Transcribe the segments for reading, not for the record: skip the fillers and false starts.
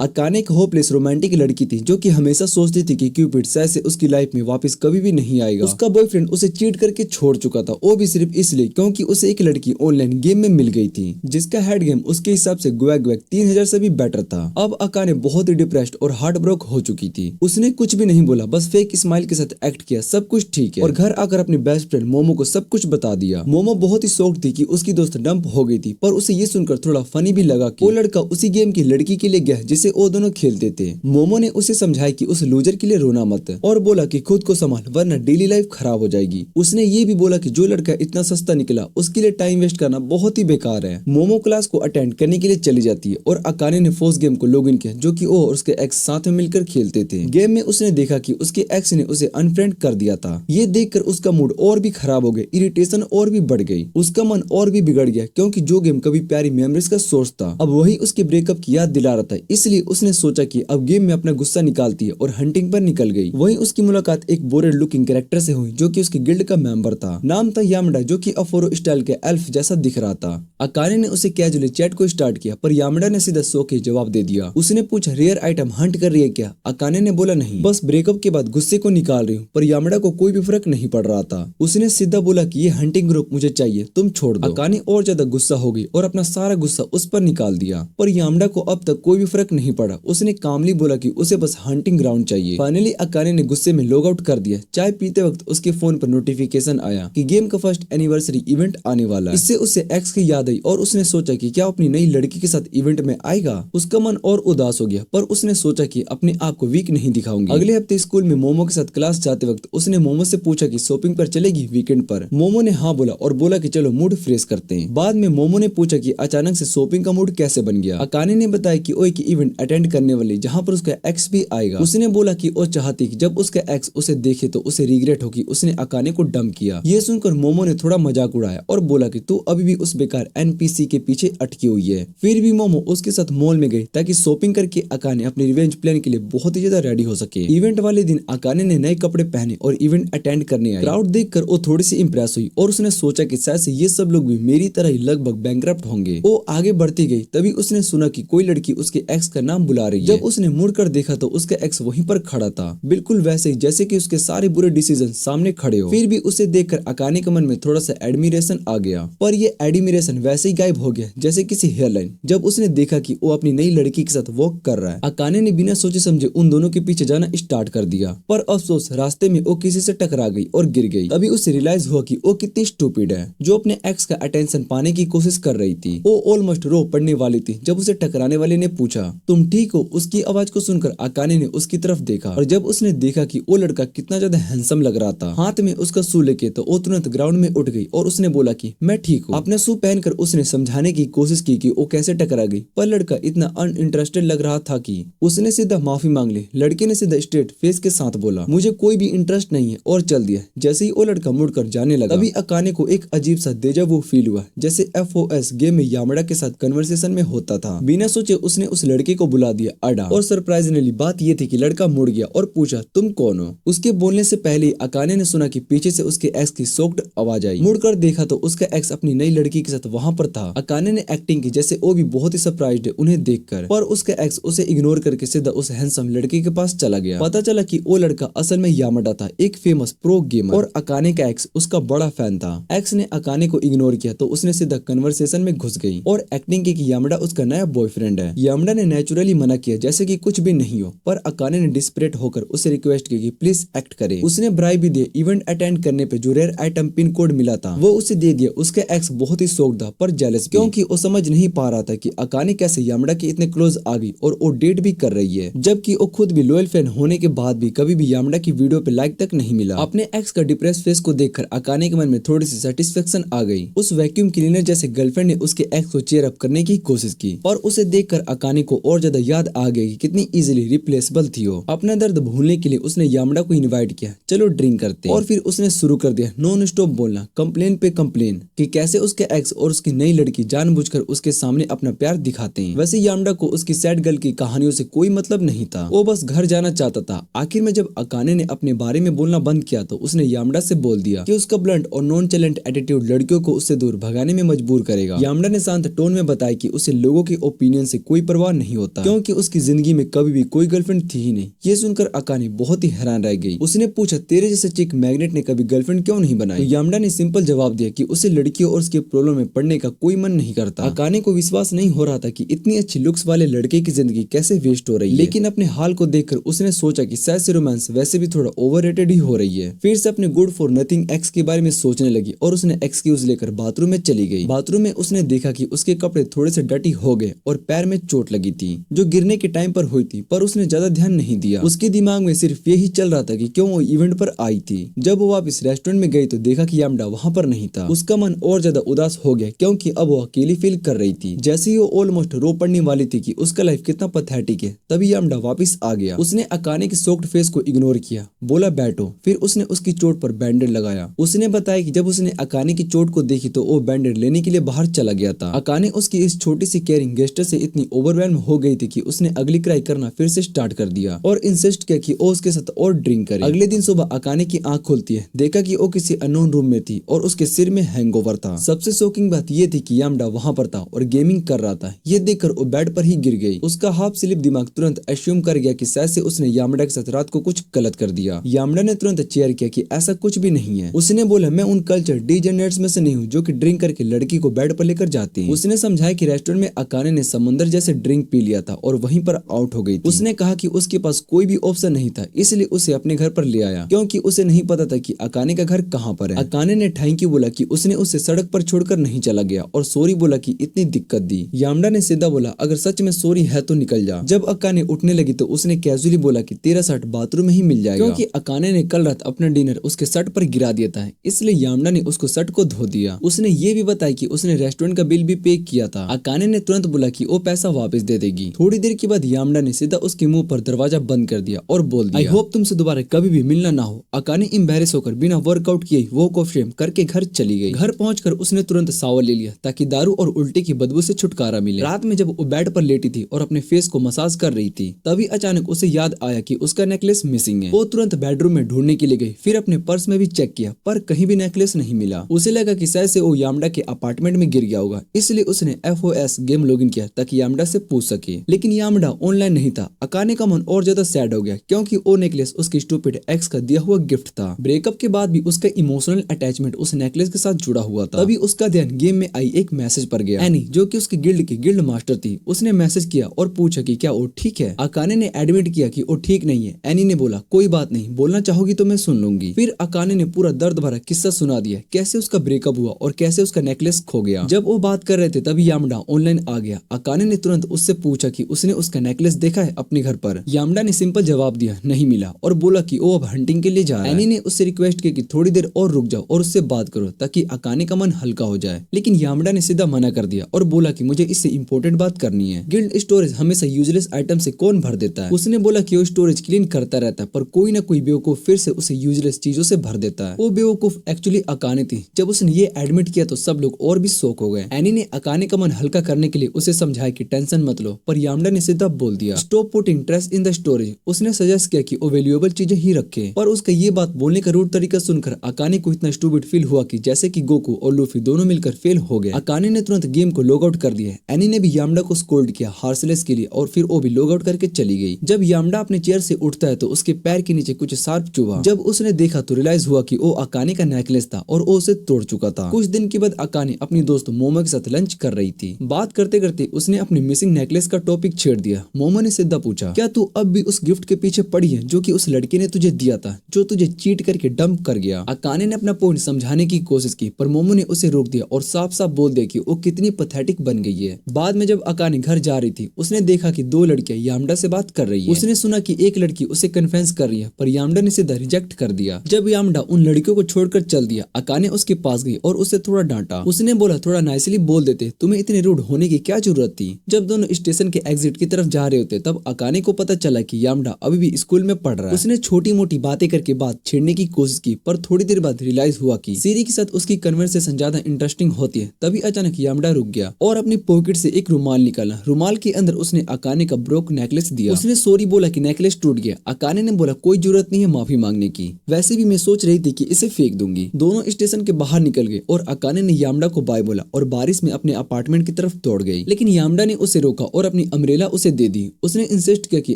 Akane एक hopeless romantic लड़की थी जो कि हमेशा सोचती थी कि क्यूपिड शायद से उसकी लाइफ में वापस कभी भी नहीं आएगा। उसका बॉयफ्रेंड उसे चीट करके छोड़ चुका था, वो भी सिर्फ इसलिए क्योंकि उसे एक लड़की ऑनलाइन गेम में मिल गई थी जिसका हेड गेम उसके हिसाब से ग्वैग ग्वैग 3000 से भी बेटर था। अब अकाने बहुत ही डिप्रेस्ड और हार्ट ब्रोक हो चुकी थी। उसने कुछ भी नहीं बोला, बस फेक स्माइल के साथ एक्ट किया सब कुछ ठीक है और घर आकर अपनी बेस्ट फ्रेंड मोमो को सब कुछ बता दिया। मोमो बहुत ही शॉक्ड थी कि उसकी दोस्त डंप हो गई थी, पर उसे ये सुनकर थोड़ा फनी भी लगा कि वो लड़का उसी गेम की लड़की के लिए गया जिसे वो दोनों खेलते थे। मोमो ने उसे समझाया कि उस लूजर के लिए रोना मत और बोला कि खुद को संभाल वरना डेली लाइफ खराब हो जाएगी। उसने ये भी बोला कि जो लड़का इतना सस्ता निकला उसके लिए टाइम वेस्ट करना बहुत ही बेकार है। मोमो क्लास को अटेंड करने के लिए चली जाती है और अकाने ने फोर्स गेम को लॉगिन किया जो कि वो और उसके एक्स साथ में मिलकर खेलते थे। गेम में उसने देखा कि उसके एक्स ने उसे अनफ्रेंड कर दिया था। ये देखकर उसका मूड और भी खराब हो गया, इरिटेशन और भी बढ़ गई, उसका मन और भी बिगड़ गया क्योंकि जो गेम कभी प्यारी मेमोरीज का सोर्स था अब वही उसके ब्रेकअप की याद दिला रहा था। इसलिए उसने सोचा कि अब गेम में अपना गुस्सा निकालती है और हंटिंग पर निकल गई। वहीं उसकी मुलाकात एक बोरेड लुकिंग कैरेक्टर से हुई जो कि उसके गिल्ड का मेंबर था। नाम था यामडा जो कि अफोरो स्टाइल के एल्फ जैसा दिख रहा था। अकाने ने उसे कैजुअली चैट को स्टार्ट किया पर यामडा ने सीधा सो के जवाब दे दिया। उसने पूछा रेयर आइटम हंट कर रही है क्या? अकाने ने बोला नहीं, बस ब्रेकअप के बाद गुस्से को निकाल रही हूँ। पर यामडा को कोई भी फर्क नहीं पड़ रहा था। उसने सीधा बोला कि ये हंटिंग ग्रुप मुझे चाहिए, तुम छोड़ दो। अकाने और ज्यादा गुस्सा हो गई और अपना सारा गुस्सा उस पर निकाल दिया, पर यामडा को अब तक कोई भी फर्क नहीं पड़ा। उसने कामली बोला कि उसे बस हंटिंग ग्राउंड चाहिए। फाइनली अकाने ने गुस्से में लॉग आउट कर दिया। चाय पीते वक्त उसके फोन पर नोटिफिकेशन आया कि गेम का फर्स्ट एनिवर्सरी इवेंट आने वाला है। इससे उसे एक्स की याद आई और उसने सोचा कि क्या अपनी नई लड़की के साथ इवेंट में आएगा। उसका मन और उदास हो गया पर उसने सोचा कि अपने आप को वीक नहीं दिखाऊंगी। अगले हफ्ते स्कूल में मोमो के साथ क्लास जाते वक्त उसने मोमो से पूछा कि शॉपिंग पर चलेगी वीकेंड पर। मोमो ने हाँ बोला और बोला कि चलो मूड फ्रेश करते हैं। बाद में मोमो ने पूछा कि अचानक से शॉपिंग का मूड कैसे बन गया। अकाने ने बताया कि वो एक इवेंट अटेंड करने वाली जहाँ पर उसका एक्स भी आएगा। उसने बोला कि वो चाहती कि जब उसका एक्स उसे देखे तो उसे रिग्रेट हो कि उसने अकाने को डंप किया। ये सुनकर मोमो ने थोड़ा मजाक उड़ाया और बोला कि तू अभी भी उस बेकार एनपीसी के पीछे अटकी हुई है। फिर भी मोमो उसके साथ मॉल में गई ताकि शॉपिंग करके अकाने अपने रिवेंज प्लान के लिए बहुत ही ज्यादा रेडी हो सके। इवेंट वाले दिन अकाने ने नए कपड़े पहने और इवेंट अटेंड करने आई। क्राउड देखकर वो थोड़ी सी इंप्रेस हुई और उसने सोचा कि शायद से ये सब लोग भी मेरी तरह ही लगभग बैंकरप्ट होंगे। वो आगे बढ़ती गई, तभी उसने सुना कि कोई लड़की उसके एक्स का नाम बुला रही है। जब उसने मुड़कर देखा तो उसका एक्स वहीं पर खड़ा था, बिल्कुल वैसे ही जैसे कि उसके सारे बुरे डिसीजन सामने खड़े हो। फिर भी उसे देखकर अकाने के मन में थोड़ा सा एडमिरेशन आ गया, पर ये एडमिरेशन वैसे ही गायब हो गया जैसे किसी हेयरलाइन। जब उसने देखा कि वो अपनी नई लड़की के साथ वॉक कर रहा है, अकाने ने बिना सोचे समझे उन दोनों के पीछे जाना स्टार्ट कर दिया। पर अफसोस रास्ते में वो किसी से टकरा गई और गिर गई। तभी उसे रियलाइज हुआ कि वो कितनी स्टूपिड है जो अपने एक्स का अटेंशन पाने की कोशिश कर रही थी। वो ऑलमोस्ट रो पड़ने वाली थी जब उसे टकराने वाले ने पूछा तुम ठीक हो। उसकी आवाज को सुनकर अकाने ने उसकी तरफ देखा और जब उसने देखा कि वो लड़का कितना ज्यादा हैंडसम लग रहा था हाथ में उसका शू लेके, तो वो तुरंत ग्राउंड में उठ गई और उसने बोला कि मैं ठीक हूँ। अपना शू पहनकर उसने समझाने की कोशिश की कि वो कैसे टकरा गई, पर लड़का इतना अनइंटरेस्टेड लग रहा था कि उसने सीधा माफी मांग ली। लड़के ने सीधा स्ट्रेट फेस के साथ बोला मुझे कोई भी इंटरेस्ट नहीं है और चल दिया। जैसे ही वो लड़का मुड़कर जाने लगा तभी अकाने को एक अजीब सा डेजा वू फील हुआ जैसे FOS गेम में यामडा के साथ कन्वर्सेशन में होता था। बिना सोचे उसने उस लड़के को बुला दिया अडा, और सरप्राइजिंगली बात ये थी कि लड़का मुड़ गया और पूछा तुम कौन हो। उसके बोलने से पहले ही अकाने ने सुना कि पीछे से उसके एक्स की शॉक्ड आवाज आई। मुड़कर देखा तो उसका एक्स अपनी नई लड़की के साथ वहां पर था। अकाने ने एक्टिंग की जैसे वो भी बहुत ही सरप्राइज्ड है उन्हें देखकर, पर उसका एक्स उसे इग्नोर करके सीधा उस हैंडसम लड़के के पास चला गया। पता चला कि वो लड़का असल में यामडा था, एक फेमस प्रो गेमर, और अकाने का एक्स उसका बड़ा फैन था। एक्स ने अकाने को इग्नोर किया तो उसने सीधा कन्वर्सेशन में घुस गई और एक्टिंग की कि यामडा उसका नया बॉयफ्रेंड है। यामडा ने नेचुरली मना किया जैसे कि कुछ भी नहीं हो, पर अकाने ने डिस्परेट होकर उसे रिक्वेस्ट की कि प्लीज एक्ट करे। उसने ब्राइब भी दी। इवेंट अटेंड करने पे जो रेयर आइटम पिन कोड मिला था वो उसे दे दिया। उसका एक्स बहुत ही शॉक्ड था पर जेलस क्योंकि वो समझ नहीं पा रहा था कि अकाने कैसे यामडा के इतने क्लोज आ गई और वो डेट भी कर रही है, जबकि वो खुद भी लॉयल फैन होने के बाद भी कभी भी यामडा की वीडियो पे लाइक तक नहीं मिला। अपने एक्स का डिप्रेस फेस को देखकर अकाने के मन में थोड़ी सी सेटिस्फेक्शन आ गई। उस वैक्यूम क्लीनर जैसे गर्लफ्रेंड ने उसके एक्स को चेयर अप करने की कोशिश की और उसे देखकर अकाने को और ज्यादा याद आ गई कि कितनी इजीली रिप्लेसेबल थी वो। अपना दर्द भूलने के लिए उसने यामडा को इनवाइट किया, चलो ड्रिंक करते हैं। और फिर उसने शुरू कर दिया नॉन स्टॉप बोलना, कंप्लेन पे कंप्लेन कि कैसे उसके एक्स और उसकी नई लड़की जानबूझकर उसके सामने अपना प्यार दिखाते हैं। वैसे यामडा को उसकी सैड गर्ल की कहानियों से कोई मतलब नहीं था, वो बस घर जाना चाहता था। आखिर में जब अकाने ने अपने बारे में बोलना बंद किया तो उसने यामडा से बोल दिया कि उसका ब्लंट और नॉन चैलेंट एटीट्यूड लड़कियों को उससे दूर भगाने में मजबूर करेगा। यामडा ने शांत टोन में बताया कि उसे लोगों के ओपिनियन से कोई परवाह नहीं होता। होता क्योंकि उसकी जिंदगी में कभी भी कोई गर्लफ्रेंड थी ही नहीं। ये सुनकर अकाने बहुत ही हैरान रह गई। उसने पूछा तेरे जैसे चिक मैग्नेट ने कभी गर्लफ्रेंड क्यों नहीं बनाई? तो यामडा ने सिंपल जवाब दिया कि उसे लड़कियों और उसके प्रॉब्लम में पड़ने का कोई मन नहीं करता। अकाने को विश्वास नहीं हो रहा था कि इतनी अच्छी लुक्स वाले लड़के की जिंदगी कैसे वेस्ट हो रही है, लेकिन अपने हाल को देखकर उसने सोचा कि शायद से रोमांस वैसे भी थोड़ा ओवररेटेड ही हो रही है। फिर से अपने गुड फॉर नथिंग एक्स के बारे में सोचने लगी और उसने एक्सक्यूज लेकर बाथरूम में चली गई। बाथरूम में उसने देखा कि उसके कपड़े थोड़े से डटी हो गए और पैर में चोट लगी थी जो गिरने के टाइम पर हुई थी, पर उसने ज्यादा ध्यान नहीं दिया। उसके दिमाग में सिर्फ यही चल रहा था कि क्यों वो इवेंट पर आई थी। जब वो वापस रेस्टोरेंट में गई तो देखा कि यामडा वहाँ पर नहीं था। उसका मन और ज्यादा उदास हो गया क्योंकि अब वो अकेली फील कर रही थी। जैसे ही वो ऑलमोस्ट रो पड़ने वाली थी कि उसका लाइफ कितना पैथेटिक है, तभी यामडा वापस आ गया। उसने अकाने के सॉफ्ट फेस को इग्नोर किया, बोला बैठो। फिर उसने उसकी चोट पर बैंडेड लगाया। उसने बताया कि जब उसने अकाने की चोट को देखी तो वो बैंडेड लेने के लिए बाहर चला गया था। अकाने उसकी इस छोटी सी केयरिंग गेस्टर से इतनी ओवरवेल्म हो गई थी कि उसने अगली क्राई करना फिर से स्टार्ट कर दिया और इंसिस्ट किया कि वो उसके साथ और ड्रिंक करे। अगले दिन सुबह अकाने की आंख खुलती है, देखा कि वो किसी अननोन रूम में थी और उसके सिर में हैंगओवर था। सबसे शॉकिंग बात ये थी कि यामडा वहाँ पर था और गेमिंग कर रहा था। ये देखकर वो बेड पर ही गिर गई। उसका हाफ स्लीप दिमाग तुरंत एश्यूम कर गया कि शायद से उसने यामडा के साथ रात को कुछ गलत कर दिया। यामडा ने तुरंत चेयर किया कि ऐसा कुछ भी नहीं है। उसने बोला मैं उन कल्चर डिजेनरेट्स में से नहीं हूँ जो कि ड्रिंक करके लड़की को बेड पर लेकर जाती हैं। उसने समझाया कि रेस्टोरेंट में अकाने ने समुद्र जैसे ड्रिंक पी लिया था और वहीं पर आउट हो गई थी। उसने कहा कि उसके पास कोई भी ऑप्शन नहीं था, इसलिए उसे अपने घर पर ले आया क्योंकि उसे नहीं पता था कि अकाने का घर कहाँ पर है। अकाने ने थैंक यू बोला कि उसने उसे सड़क पर छोड़कर नहीं चला गया और सॉरी बोला कि इतनी दिक्कत दी। यामडा ने सीधा बोला अगर सच में सॉरी है तो निकल जा। जब अकाने उठने लगी तो उसने कैजुअली बोला कि तेरा शर्ट बाथरूम में ही मिल जाएगा क्योंकि अकाने ने कल रात अपना डिनर उसके शर्ट पर गिरा दिया था, इसलिए यामडा ने उसको शर्ट को धो दिया। उसने ये भी बताया कि उसने रेस्टोरेंट का बिल भी पे किया था। अकाने ने तुरंत बोला कि वो पैसा वापस दे देगी। थोड़ी देर के बाद यामडा ने सीधा उसके मुंह पर दरवाजा बंद कर दिया और बोल दिया आई होप तुमसे दोबारा कभी भी मिलना ना हो। अकाने एम्बैरेस होकर बिना वर्कआउट किए वॉक ऑफ फेम करके घर चली गई। घर पहुंचकर उसने तुरंत शावर ले लिया ताकि दारू और उल्टी की बदबू से छुटकारा मिले। रात में जब वो बेड पर लेटी थी और अपने फेस को मसाज कर रही थी तभी अचानक उसे याद आया कि उसका नेकलेस मिसिंग है। वो तुरंत बेडरूम में ढूंढने के लिए गई, फिर अपने पर्स में भी चेक किया पर कहीं भी नेकलेस नहीं मिला। उसे लगा कि शायद से वो यामडा के अपार्टमेंट में गिर गया होगा, इसलिए उसने FOS गेम लॉगिन किया ताकि यामडा से पूछ सके, लेकिन यामडा ऑनलाइन नहीं था। अकाने का मन और ज्यादा सैड हो गया क्योंकि वो नेकलेस उसकी स्टूपिड एक्स का दिया हुआ गिफ्ट था। ब्रेकअप के बाद भी उसका इमोशनल अटैचमेंट उस नेकलेस के साथ जुड़ा हुआ था। तभी उसका ध्यान गेम में आई एक मैसेज पर गया। एनी जो कि उसके गिल्ड की गिल्ड मास्टर थी, उसने मैसेज किया और पूछा कि क्या वो ठीक है। अकाने ने एडमिट किया कि वो ठीक नहीं है। एनी ने बोला कोई बात नहीं, बोलना चाहोगी तो मैं सुन लूंगी। फिर अकाने ने पूरा दर्द भरा किस्सा सुना दिया, कैसे उसका ब्रेकअप हुआ और कैसे उसका नेकलेस खो गया। जब वो बात कर रहे थे तभी यामडा ऑनलाइन आ गया। अकाने ने तुरंत उससे पूछा कि उसने उसका नेकलेस देखा है अपने घर पर। यामडा ने सिंपल जवाब दिया नहीं मिला और बोला कि वो अब हंटिंग के लिए जा रहा है। एनी ने उससे रिक्वेस्ट की कि थोड़ी देर और रुक जाओ और उससे बात करो ताकि अकाने का मन हल्का हो जाए, लेकिन यामडा ने सीधा मना कर दिया और बोला कि मुझे इससे इंपॉर्टेंट बात करनी है। गिल्ड स्टोरेज हमेशा यूजलेस आइटम से कौन भर देता है। उसने बोला कि वो स्टोरेज क्लीन करता रहता है पर कोई ना कोई बेवकूफ फिर से उसे यूजलेस चीजों से भर देता है। वो बेवकूफ एक्चुअली अकाने थी। जब उसने ये एडमिट किया तो सब लोग और भी शॉक हो गए। एनी ने अकाने का मन हल्का करने के लिए उसे समझाया कि टेंशन मत लो, पर यामडा ने सीधा बोल दिया stop putting trust in the storage. उसने सजेस्ट किया कि वो वैल्यूएबल चीजें ही रखे, पर उसका ये बात बोलने का रूट तरीका सुनकर अकाने को इतना स्टूपिड फील हुआ कि जैसे कि गोकू और लूफी दोनों मिलकर फेल हो गए। अकाने ने तुरंत गेम को लॉग आउट कर दिया। एनी ने भी यामडा को स्कोल्ड किया हार्सलेस के लिए और फिर वो भी लॉग आउट करके चली गई। जब यामडा अपने चेयर से उठता है तो उसके पैर के नीचे कुछ शार्प चुभा। जब उसने देखा तो रियलाइज हुआ कि वो अकाने का नेकलेस था और वो उसे तोड़ चुका था। कुछ दिन के बाद अकाने अपनी दोस्त मोमो के साथ लंच कर रही थी। बात करते करते उसने अपनी मिसिंग नेकलेस का टॉपिक छेड़ दिया। मोमो ने सीधा पूछा क्या तू अब भी उस गिफ्ट के पीछे पड़ी है जो कि उस लड़के ने तुझे दिया था, जो तुझे चीट करके डंप कर गया। अकाने ने अपना पॉइंट समझाने की कोशिश की पर मोमो ने उसे रोक दिया और साफ साफ बोल दिया कि वो कितनी पैथेटिक बन गई है। बाद में जब अकाने घर जा रही थी उसने देखा कि दो लड़कियां यामडा से बात कर रही है। उसने सुना कि एक लड़की उसे कन्फेंस कर रही है पर यामडा ने सीधा रिजेक्ट कर दिया। जब यामडा उन लड़कियों को छोड़कर चल दिया अकाने उसके पास गई और उसे थोड़ा डांटा। उसने बोला थोड़ा नाइसली बोल देते, तुम्हें इतने रूड होने की क्या जरूरत थी। जब दोनों स्टेशन के एग्जिट की तरफ जा रहे होते तब अकाने को पता चला कि यामडा अभी भी स्कूल में पढ़ रहा है। उसने छोटी मोटी बातें करके बात छेड़ने की कोशिश की पर थोड़ी देर बाद रियलाइज हुआ कि सीरी के साथ उसकी कन्वर्सेशन ज्यादा इंटरेस्टिंग होती है। तभी अचानक यामडा रुक गया और अपनी पॉकेट से एक रुमाल निकाला। रुमाल के अंदर उसने अकाने का ब्रोक नेकलेस दिया। उसने सॉरी बोला कि नेकलेस टूट गया। अकाने ने बोला कोई जरूरत नहीं है माफी मांगने की, वैसे भी मैं सोच रही थी कि इसे फेंक दूंगी। दोनों स्टेशन के बाहर निकल गए और अकाने ने यामडा को बाय बोला और बारिश में अपने अपार्टमेंट की तरफ दौड़ गई, लेकिन यामडा ने उसे रोका और अपनी अपनी अम्ब्रेला उसे दे दी। उसने इंसिस्ट किया कि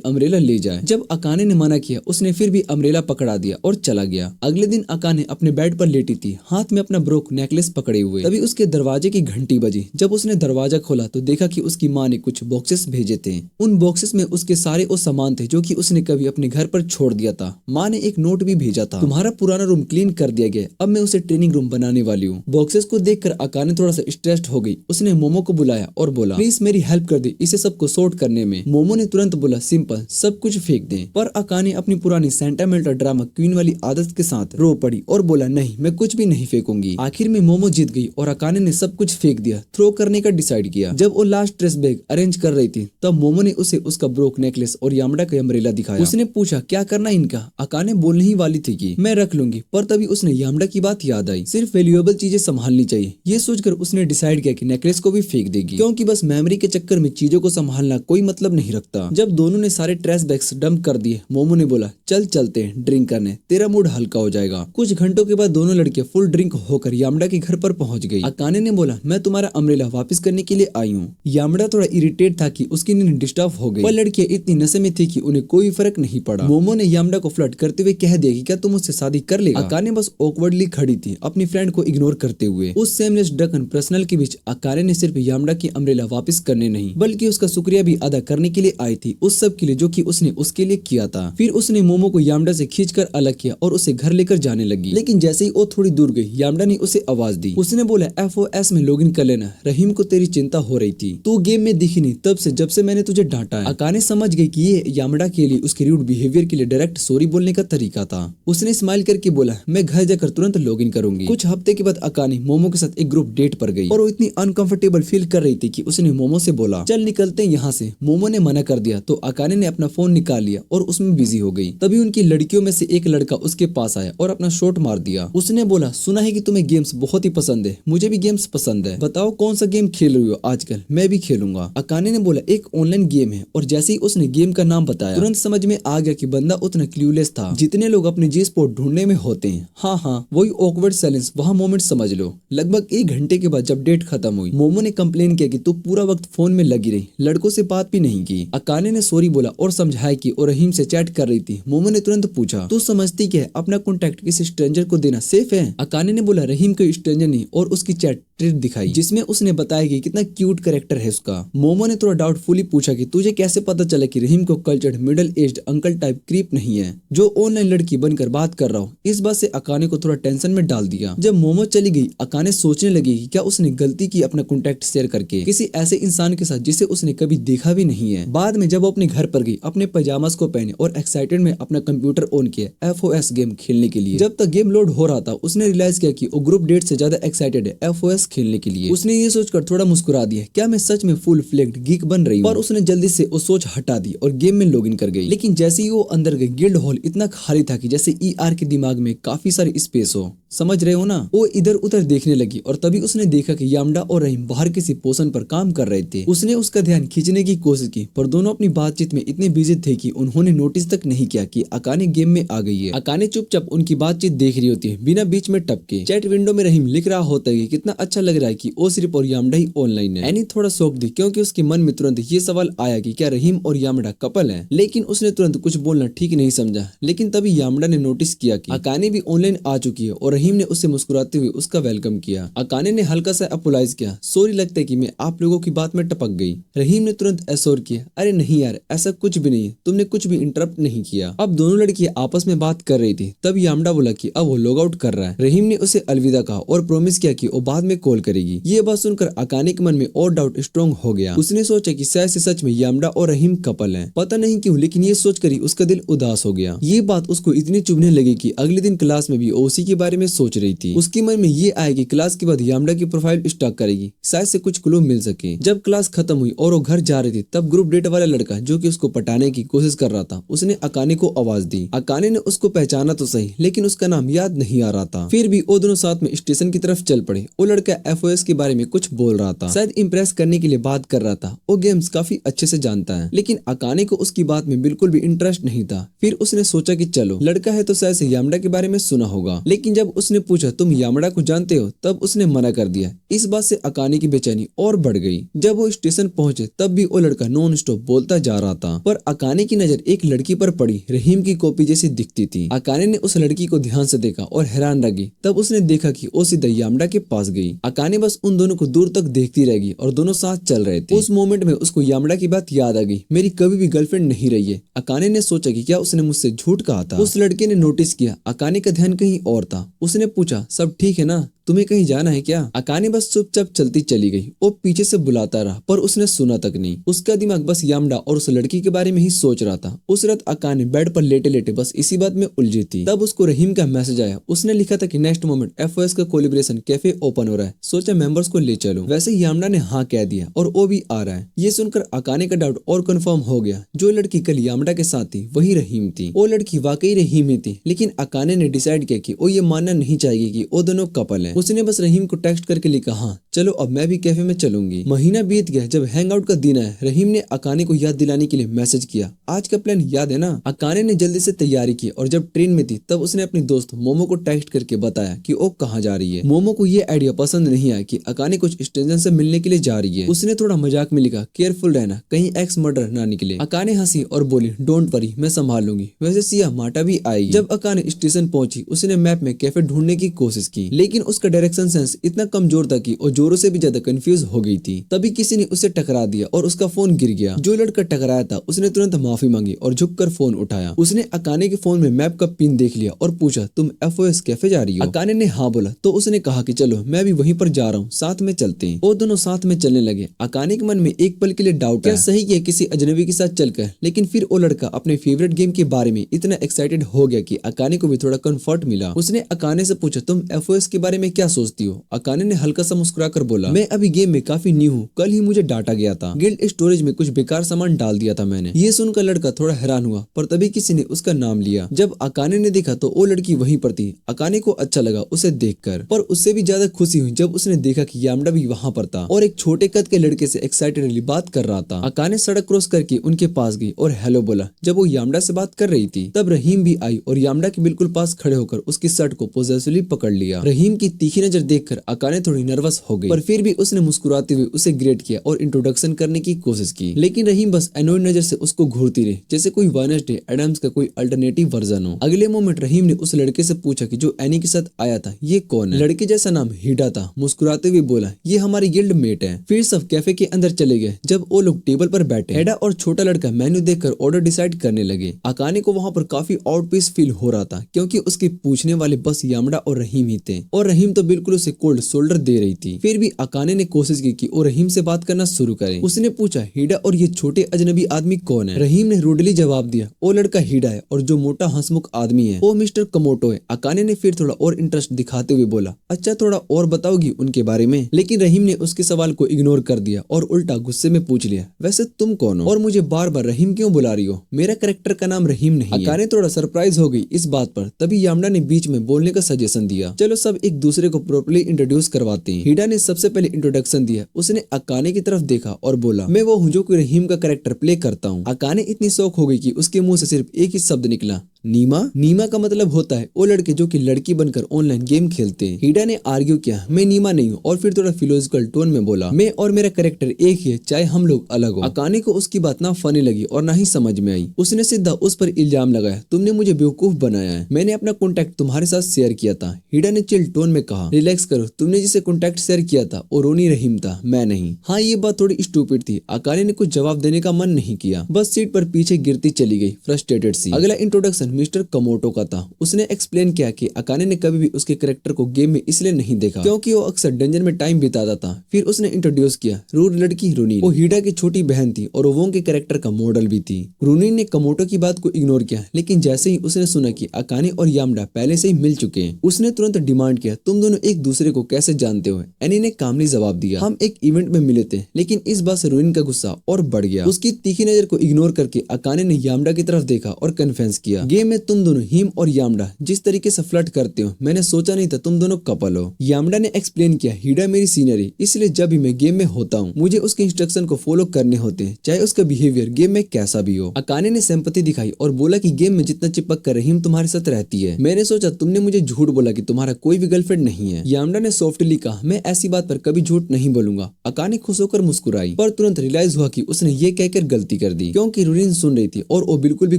अम्ब्रेला ले जाए। जब अकाने ने मना किया उसने फिर भी अम्ब्रेला पकड़ा दिया और चला गया। अगले दिन अकाने अपने बेड पर लेटी थी, हाथ में अपना ब्रोक नेकलेस पकड़े हुए। तभी उसके दरवाजे की घंटी बजी। जब उसने दरवाजा खोला तो देखा कि उसकी माँ ने कुछ बॉक्सेस भेजे थे। उन बॉक्सेस में उसके सारे वो सामान थे जो कि उसने कभी अपने घर पर छोड़ दिया था। माँ ने एक नोट भी भेजा था, तुम्हारा पुराना रूम क्लीन कर दिया गया, अब मैं उसे ट्रेनिंग रूम बनाने वाली हूँ। बॉक्सेस को देखकर अकाने थोड़ा सा स्ट्रेस्ड हो गई। उसने मोमो को बुलाया और बोला, प्लीज मेरी हेल्प कर दे इसे सबको सॉर्ट करने में। मोमो ने तुरंत बोला, सिंपल, सब कुछ फेंक दें। पर अकाने अपनी पुरानी सेंटामेंटल ड्रामा क्वीन वाली आदत के साथ रो पड़ी और बोला, नहीं, मैं कुछ भी नहीं फेंकूंगी। आखिर में मोमो जीत गई और अकाने ने सब कुछ फेंक दिया, थ्रो करने का डिसाइड किया। जब वो लास्ट ड्रेस बैग अरेंज कर रही थी तब मोमो ने उसे उसका ब्रोक नेकलेस और यामडा का अम्ब्रेला दिखाया। उसने पूछा, क्या करना इनका? अकाने बोलने ही वाली थी कि मैं रख लूंगी, पर तभी उसने यामडा की बात याद आई। सिर्फ वैल्यूएबल चीजें संभालनी चाहिए, ये सोचकर उसने डिसाइड किया कि नेकलेस को भी फेंक देगी, क्योंकि बस मेमोरी के चक्कर में चीजों को संभालना कोई मतलब नहीं रखता। जब दोनों ने सारे ट्रैश बैग्स डंप कर दिए, मोमो ने बोला, चल चलते हैं ड्रिंक करने, तेरा मूड हल्का हो जाएगा। कुछ घंटों के बाद दोनों लड़कियां फुल ड्रिंक होकर यामडा के घर पर पहुंच गई। अकाने ने बोला, मैं तुम्हारा अम्ब्रेला वापस करने के लिए आई हूँ। यामडा थोड़ा इरिटेट था कि उसकी नींद डिस्टर्ब हो गई, पर लड़कियां इतनी नशे में थी कि उन्हें कोई फर्क नहीं पड़ा। मोमो ने यामडा को फ्लर्ट करते हुए कह दिया कि क्या तुम मुझसे शादी कर लेगा? अकाने बस ऑकवर्डली खड़ी थी, अपनी फ्रेंड को इग्नोर करते हुए। उस सेमलेस ड्रंकन पर्सनल के बीच अकाने ने सिर्फ यामडा की अम्ब्रेला वापस करने नहीं बल्कि उसका शुक्रिया भी अदा करने के लिए आई थी, उस सब के लिए जो कि उसने उसके लिए किया था। फिर उसने मोमो को यामडा से खींचकर अलग किया और उसे घर लेकर जाने लगी। लेकिन जैसे ही वो थोड़ी दूर गई, यामडा ने उसे आवाज दी। उसने बोला, FOS में लॉगिन कर लेना, रहीम को तेरी चिंता हो रही थी, तू गेम में दिखी नहीं तब से, जब से मैंने तुझे डांटा है। अकाने समझ गई कि ये यामडा के लिए उसके रूड बिहेवियर के लिए डायरेक्ट सॉरी बोलने का तरीका था। उसने स्माइल करके बोला, मैं घर जाकर तुरंत लॉगिन करूंगी। कुछ हफ्ते के बाद अकाने मोमो के साथ एक ग्रुप डेट पर गई और वो इतनी अनकंफर्टेबल फील कर रही थी कि उसने मोमो से बोला, चल निकलते हैं यहाँ से। मोमो ने मना कर दिया तो अकाने ने अपना फोन निकाल लिया और उसमें बिजी हो गई। तभी उनकी लड़कियों में से एक लड़का उसके पास आया और अपना शॉट मार दिया। उसने बोला, सुना है कि तुम्हें गेम्स बहुत ही पसंद है, मुझे भी गेम्स पसंद है, बताओ कौन सा गेम खेल रही हो आजकल, मैं भी खेलूंगा। अकाने ने बोला, एक ऑनलाइन गेम है, और जैसे ही उसने गेम का नाम बताया तुरंत समझ में आ गया कि बंदा उतना क्लूलेस था जितने लोग अपने जी स्पॉट ढूंढने में होते हैं। हाँ, वही ऑकवर्ड साइलेंस, वहाँ मोमेंट समझ लो। लगभग 1 घंटे के बाद जब डेट खत्म हुई, मोमो ने कंप्लेन किया कि तू पूरा वक्त फोन में लगी रही, लड़कों से बात भी नहीं की। अकाने ने सॉरी बोला और समझाया कि वो रहीम से चैट कर रही थी। मोमो ने तुरंत पूछा, तू समझती क्या है अपना कॉन्टैक्ट किसी स्ट्रेंजर को देना सेफ है? अकाने ने बोला, रहीम कोई स्ट्रेंजर नहीं, और उसकी चैट दिखाई जिसमें उसने बताया कि कितना क्यूट कैरेक्टर है उसका। मोमो ने थोड़ा डाउटफुली पूछा कि तुझे कैसे पता चला कि रहीम को cultured middle aged uncle type creep नहीं है जो ऑनलाइन लड़की बनकर बात कर रहा हो। इस बात से अकाने को थोड़ा टेंशन में डाल दिया। जब मोमो चली गई, अकाने सोचने लगी कि क्या उसने गलती की अपना कॉन्टैक्ट शेयर करके किसी ऐसे इंसान के साथ जिसे उसने कभी देखा भी नहीं है। बाद में जब वो अपने घर पर गई, अपने पजामास को पहने और एक्साइटेड में अपना कंप्यूटर ऑन किया FOS गेम खेलने के लिए। जब तक गेम लोड हो रहा था उसने रियलाइज किया कि वो ग्रुप डेट से ज्यादा एक्साइटेड है FOS खेलने के लिए। उसने ये सोचकर थोड़ा मुस्कुरा दिया, क्या मैं सच में फुल फ्लेक्ड गीक बन रही हूँ? और उसने जल्दी से वो सोच हटा दी और गेम में लॉगिन कर गई। लेकिन जैसे ही वो अंदर गई, गिल्ड हॉल इतना खाली था कि जैसे ER के दिमाग में काफी सारी स्पेस हो, समझ रहे हो ना। वो इधर उधर देखने लगी और तभी उसने देखा कि यामडा और रहीम बाहर किसी पोषण पर काम कर रहे थे। उसने उसका ध्यान खींचने की कोशिश की पर दोनों अपनी बातचीत में इतने बिजी थे कि उन्होंने नोटिस तक नहीं किया कि अकाने गेम में आ गई है। अकाने चुपचाप उनकी बातचीत देख रही होती है बिना बीच में टपके। चैट विंडो में रहीम लिख रहा होता है कि कितना अच्छा लग रहा है कि वो सिर्फ और यामडा ही ऑनलाइन है। एनी थोड़ा शौक दी क्योंकि उसके मन में तुरंत ये सवाल आया कि क्या रहीम और यामडा कपल है, लेकिन उसने तुरंत कुछ बोलना ठीक नहीं समझा। लेकिन तभी यामडा ने नोटिस किया कि अकाने भी ऑनलाइन आ चुकी है और रहीम ने उससे मुस्कुराते हुए उसका वेलकम किया। अकाने ने हल्का सा अपोलाइज किया, सॉरी लगता है कि मैं आप लोगों की बात में टपक गई। रहीम ने तुरंत एश्योर किया, अरे नहीं यार, ऐसा कुछ भी नहीं है, तुमने कुछ भी इंटरप्ट नहीं किया। अब दोनों लड़कियां आपस में बात कर रही थी। तब यामडा बोला कि अब वो लॉग आउट कर रहा है। रहीम ने उसे अलविदा कहा और प्रॉमिस किया कि वो बाद में कॉल करेगी। ये बात सुनकर अकाने के मन में और डाउट स्ट्रॉन्ग हो गया। उसने सोचा कि शायद से सच में यामडा और रहीम कपल हैं। पता नहीं क्यों, लेकिन ये सोचकर ही उसका दिल उदास हो गया। ये बात उसको इतनी चुभने लगी कि अगले दिन क्लास में भी उसी के बारे में सोच रही थी। उसके मन में ये आया कि क्लास के बाद यामडा की प्रोफाइल स्टॉक करेगी, शायद से कुछ क्लू मिल सके। जब क्लास खत्म हुई और वो घर जा रही थी तब ग्रुप डेट वाला लड़का जो कि उसको पटाने की कोशिश कर रहा था, उसने अकाने को आवाज दी। अकाने ने उसको पहचाना तो सही, लेकिन उसका नाम याद नहीं आ रहा था। फिर भी वो दोनों साथ में स्टेशन की तरफ चल पड़े। वो लड़का लड़का FOS के बारे में कुछ बोल रहा था, शायद इम्प्रेस करने के लिए बात कर रहा था। वो गेम्स काफी अच्छे से जानता है, लेकिन अकाने को उसकी बात में बिल्कुल भी इंटरेस्ट नहीं था। फिर उसने सोचा कि चलो लड़का है तो शायद से यामडा के बारे में सुना होगा, लेकिन जब उसने पूछा तुम यामडा को जानते हो, तब उसने मना कर दिया। इस बात से अकाने की बेचैनी और बढ़ गई। जब वो स्टेशन पहुंचे तब भी वो लड़का नॉन स्टॉप बोलता जा रहा था, पर अकाने की नजर एक लड़की पर पड़ी, रहीम की कॉपी जैसी दिखती थी। अकाने ने उस लड़की को ध्यान से देखा और हैरान रह गई। तब उसने देखा कि वो सीधा यामडा के पास गई। अकाने बस उन दोनों को दूर तक देखती रह गई और दोनों साथ चल रहे थे। उस मोमेंट में उसको यामडा की बात याद आ गई, मेरी कभी भी गर्लफ्रेंड नहीं रही है। अकाने ने सोचा कि क्या उसने मुझसे झूठ कहा था। उस लड़के ने नोटिस किया अकाने का ध्यान कहीं और था। उसने पूछा सब ठीक है ना, तुम्हें कहीं जाना है क्या? अकाने बस चुपचाप चलती चली गई। वो पीछे से बुलाता रहा पर उसने सुना तक नहीं। उसका दिमाग बस यामडा और उस लड़की के बारे में ही सोच रहा था। उस रात अकाने बेड पर लेटे लेटे बस इसी बात में उलझी थी। तब उसको रहीम का मैसेज आया। उसने लिखा था कि नेक्स्ट मोमेंट FOS का कोलिब्रेशन कैफे ओपन हो रहा है, सोचा मेंबर्स को ले चलो। वैसे यामडा ने हाँ कह दिया और वो भी आ रहा है। ये सुनकर अकाने का डाउट और कंफर्म हो गया। जो लड़की कल यामडा के साथ थी वही रहीम थी। वो लड़की वाकई रहीम ही थी, लेकिन अकाने ने डिसाइड किया कि वो ये मानना नहीं चाहेगी कि वो दोनों कपल है। उसने बस रहीम को टेक्स्ट करके लिखा हाँ चलो अब मैं भी कैफे में चलूंगी। महीना बीत गया। जब हैंग आउट का दिन आया, रहीम ने अकाने को याद दिलाने के लिए मैसेज किया, आज का प्लान याद है ना? अकाने ने जल्दी से तैयारी की और जब ट्रेन में थी तब उसने अपनी दोस्त मोमो को टेक्स्ट करके बताया कि वो कहाँ जा रही है। मोमो को ये आइडिया पसंद नहीं आया कि अकाने कुछ स्ट्रेंजर से मिलने के लिए जा रही है। उसने थोड़ा मजाक में लिखा केयरफुल रहना, कहीं एक्स मर्डर ना निकले। अकाने हंसी और बोली डोंट वरी, मैं संभाल लूंगी। वैसे सिया माटा भी आई। जब अकाने स्टेशन पहुंची उसने मैप में कैफे ढूंढने की कोशिश की, लेकिन उसका डायरेक्शन सेंस इतना कमजोर था कि वो जोरों से भी ज्यादा कंफ्यूज हो गई थी। तभी किसी ने उसे टकरा दिया और उसका फोन गिर गया। जो लड़का टकराया था उसने तुरंत माफी मांगी और झुककर फोन उठाया। उसने अकाने के फोन में मैप का पिन देख लिया और पूछा तुम FOS कैफे जा रही हो? अकाने ने हाँ बोला तो उसने कहा कि चलो मैं भी वहीं पर जा रहा हूँ, साथ में चलते हैं। वो दोनों साथ में चलने लगे। अकाने के मन में एक पल के लिए डाउट आया, सही किया किसी अजनबी के साथ चलकर, लेकिन फिर वो लड़का अपने फेवरेट गेम के बारे में इतना एक्साइटेड हो गया कि अकाने को भी थोड़ा कंफर्ट मिला। उसने अकाने से पूछा तुम FOS के बारे में क्या सोचती हो? अकाने ने हल्का सा मुस्कुराकर बोला मैं अभी गेम में काफी न्यू हूँ, कल ही मुझे डांटा गया था। गिल्ड स्टोरेज में कुछ बेकार सामान डाल दिया था मैंने। ये सुनकर लड़का थोड़ा हैरान हुआ, पर तभी किसी ने उसका नाम लिया। जब अकाने ने देखा तो वो लड़की वहीं पर थी। अकाने को अच्छा लगा उसे देखकर, पर उससे भी ज्यादा खुशी हुई जब उसने देखा कि यामडा भी वहाँ पर था और एक छोटे कद के लड़के से एक्साइटेडली बात कर रहा था। अकाने सड़क क्रॉस करके उनके पास गई और हेलो बोला। जब वो यामडा से बात कर रही थी तब रहीम भी आई और यामडा के बिल्कुल पास खड़े होकर उसकी शर्ट को पोजेसिवली पकड़ लिया। रहीम की तीखी नजर देखकर अकाने थोड़ी नर्वस हो गई, पर फिर भी उसने मुस्कुराते हुए उसे ग्रेट किया और इंट्रोडक्शन करने की कोशिश की। लेकिन रहीम बस एनोयड नजर से उसको घूरती रही, जैसे कोई वेडनेसडे एडम्स का कोई अल्टरनेटिव वर्जन हो। अगले मोमेंट रहीम ने उस लड़के से पूछा कि जो एनी के साथ आया था ये कौन है? लड़के जैसा नाम हीडा था। मुस्कुराते हुए बोला ये हमारी गिल्ड मेट है। फिर सब कैफे के अंदर चले गए। जब वो लोग टेबल पर बैठे, हेडा और छोटा लड़का मेन्यू देखकर ऑर्डर डिसाइड करने लगे। अकाने को वहाँ पर काफी आउट पीस फील हो रहा था, क्योंकि उसके पूछने वाले बस यामडा और रहीम ही थे और रहीम तो बिल्कुल उसे कोल्ड शोल्डर दे रही थी। फिर भी अकाने ने कोशिश की कि वो रहीम से बात करना शुरू करे। उसने पूछा हीडा और ये छोटे अजनबी आदमी कौन है? रहीम ने रूडली जवाब दिया वो लड़का हीडा है और जो मोटा हंसमुख आदमी है वो मिस्टर कमोटो है। अकाने ने फिर थोड़ा और इंटरेस्ट दिखाते हुए बोला अच्छा थोड़ा और बताओगी उनके बारे में? लेकिन रहीम ने उसके सवाल को इग्नोर कर दिया और उल्टा गुस्से में पूछ लिया वैसे तुम कौन हो और मुझे बार बार रहीम क्यों बुला रही हो? मेरा कैरेक्टर का नाम रहीम नहीं है। अकाने थोड़ा सरप्राइज हो गई इस बात पर। तभी यामडा ने बीच में बोलने का सजेशन दिया चलो सब एक दूसरे को प्रॉपर्ली इंट्रोड्यूस करवाते हैं। हीडा ने सबसे पहले इंट्रोडक्शन दिया। उसने अकाने की तरफ देखा और बोला मैं वो हूँ जो कि रहीम का कैरेक्टर प्ले करता हूँ। अकाने इतनी शौक हो गई कि उसके मुंह से सिर्फ एक ही शब्द निकला नीमा। नीमा का मतलब होता है वो लड़के जो कि लड़की बनकर ऑनलाइन गेम खेलते हैं। हीडा ने आर्ग्यू किया मैं नीमा नहीं हूँ और फिर थोड़ा फिलोसफिकल टोन में बोला मैं और मेरा कैरेक्टर एक ही है चाहे हम लोग अलग हो। अकाने को उसकी बात ना फनी लगी और ना ही समझ में आई। उसने सीधा उस पर इल्जाम लगाया तुमने मुझे बेवकूफ बनाया है, मैंने अपना कॉन्टैक्ट तुम्हारे साथ शेयर किया था। हीडा ने चिल टोन में कहा रिलैक्स करो, तुमने जिसे कॉन्टैक्ट शेयर किया था वो रोनी रहीम था, मैं नहीं। हाँ ये बात थोड़ी स्टूपिड थी। अकाने ने कुछ जवाब देने का मन नहीं किया, बस सीट पर पीछे गिरती चली गई फ्रस्ट्रेटेड सी। अगला इंट्रोडक्शन मिस्टर कमोटो का था। उसने एक्सप्लेन किया कि अकाने ने कभी भी उसके कैरेक्टर को गेम में इसलिए नहीं देखा क्योंकि वो अक्सर डंजन में टाइम बिताता था। फिर उसने इंट्रोड्यूस किया रूड लड़की रूनी, वो हीडा की छोटी बहन थी और वो के कैरेक्टर का मॉडल भी थी। रूनी ने कमोटो की बात को इग्नोर किया, लेकिन जैसे ही उसने सुना कि अकाने और यामडा पहले से ही मिल चुके हैं उसने तुरंत डिमांड किया तुम दोनों एक दूसरे को कैसे जानते हो? एनी ने कामली जवाब दिया हम एक इवेंट में मिले थे। लेकिन इस बात से रूनी का गुस्सा और बढ़ गया। उसकी तीखी नजर को इग्नोर करके अकाने ने यामडा की तरफ देखा और कन्फेस किया गेम में तुम दोनों हिम और यामडा जिस तरीके से फ्लर्ट करते हो, मैंने सोचा नहीं था तुम दोनों कपल हो। यामडा ने एक्सप्लेन किया, हिडा मेरी सीनियर है, इसलिए जब भी मैं गेम में होता हूँ मुझे उसके इंस्ट्रक्शन को फॉलो करने होते हैं, चाहे उसका बिहेवियर गेम में कैसा भी हो। अकाने ने सिंपैथी दिखाई और बोला कि गेम में जितना चिपक कर रहीम तुम्हारे साथ रहती है, मैंने सोचा तुमने मुझे झूठ बोला कि तुम्हारा कोई भी गर्लफ्रेंड नहीं है। यामडा ने सॉफ्टली कहा, मैं ऐसी बात पर कभी झूठ नहीं बोलूंगा। अकाने खुश होकर मुस्कुराई, पर तुरंत रियलाइज हुआ कि उसने ये कहकर गलती कर दी, क्योंकि रुनिन सुन रही थी और वो बिल्कुल भी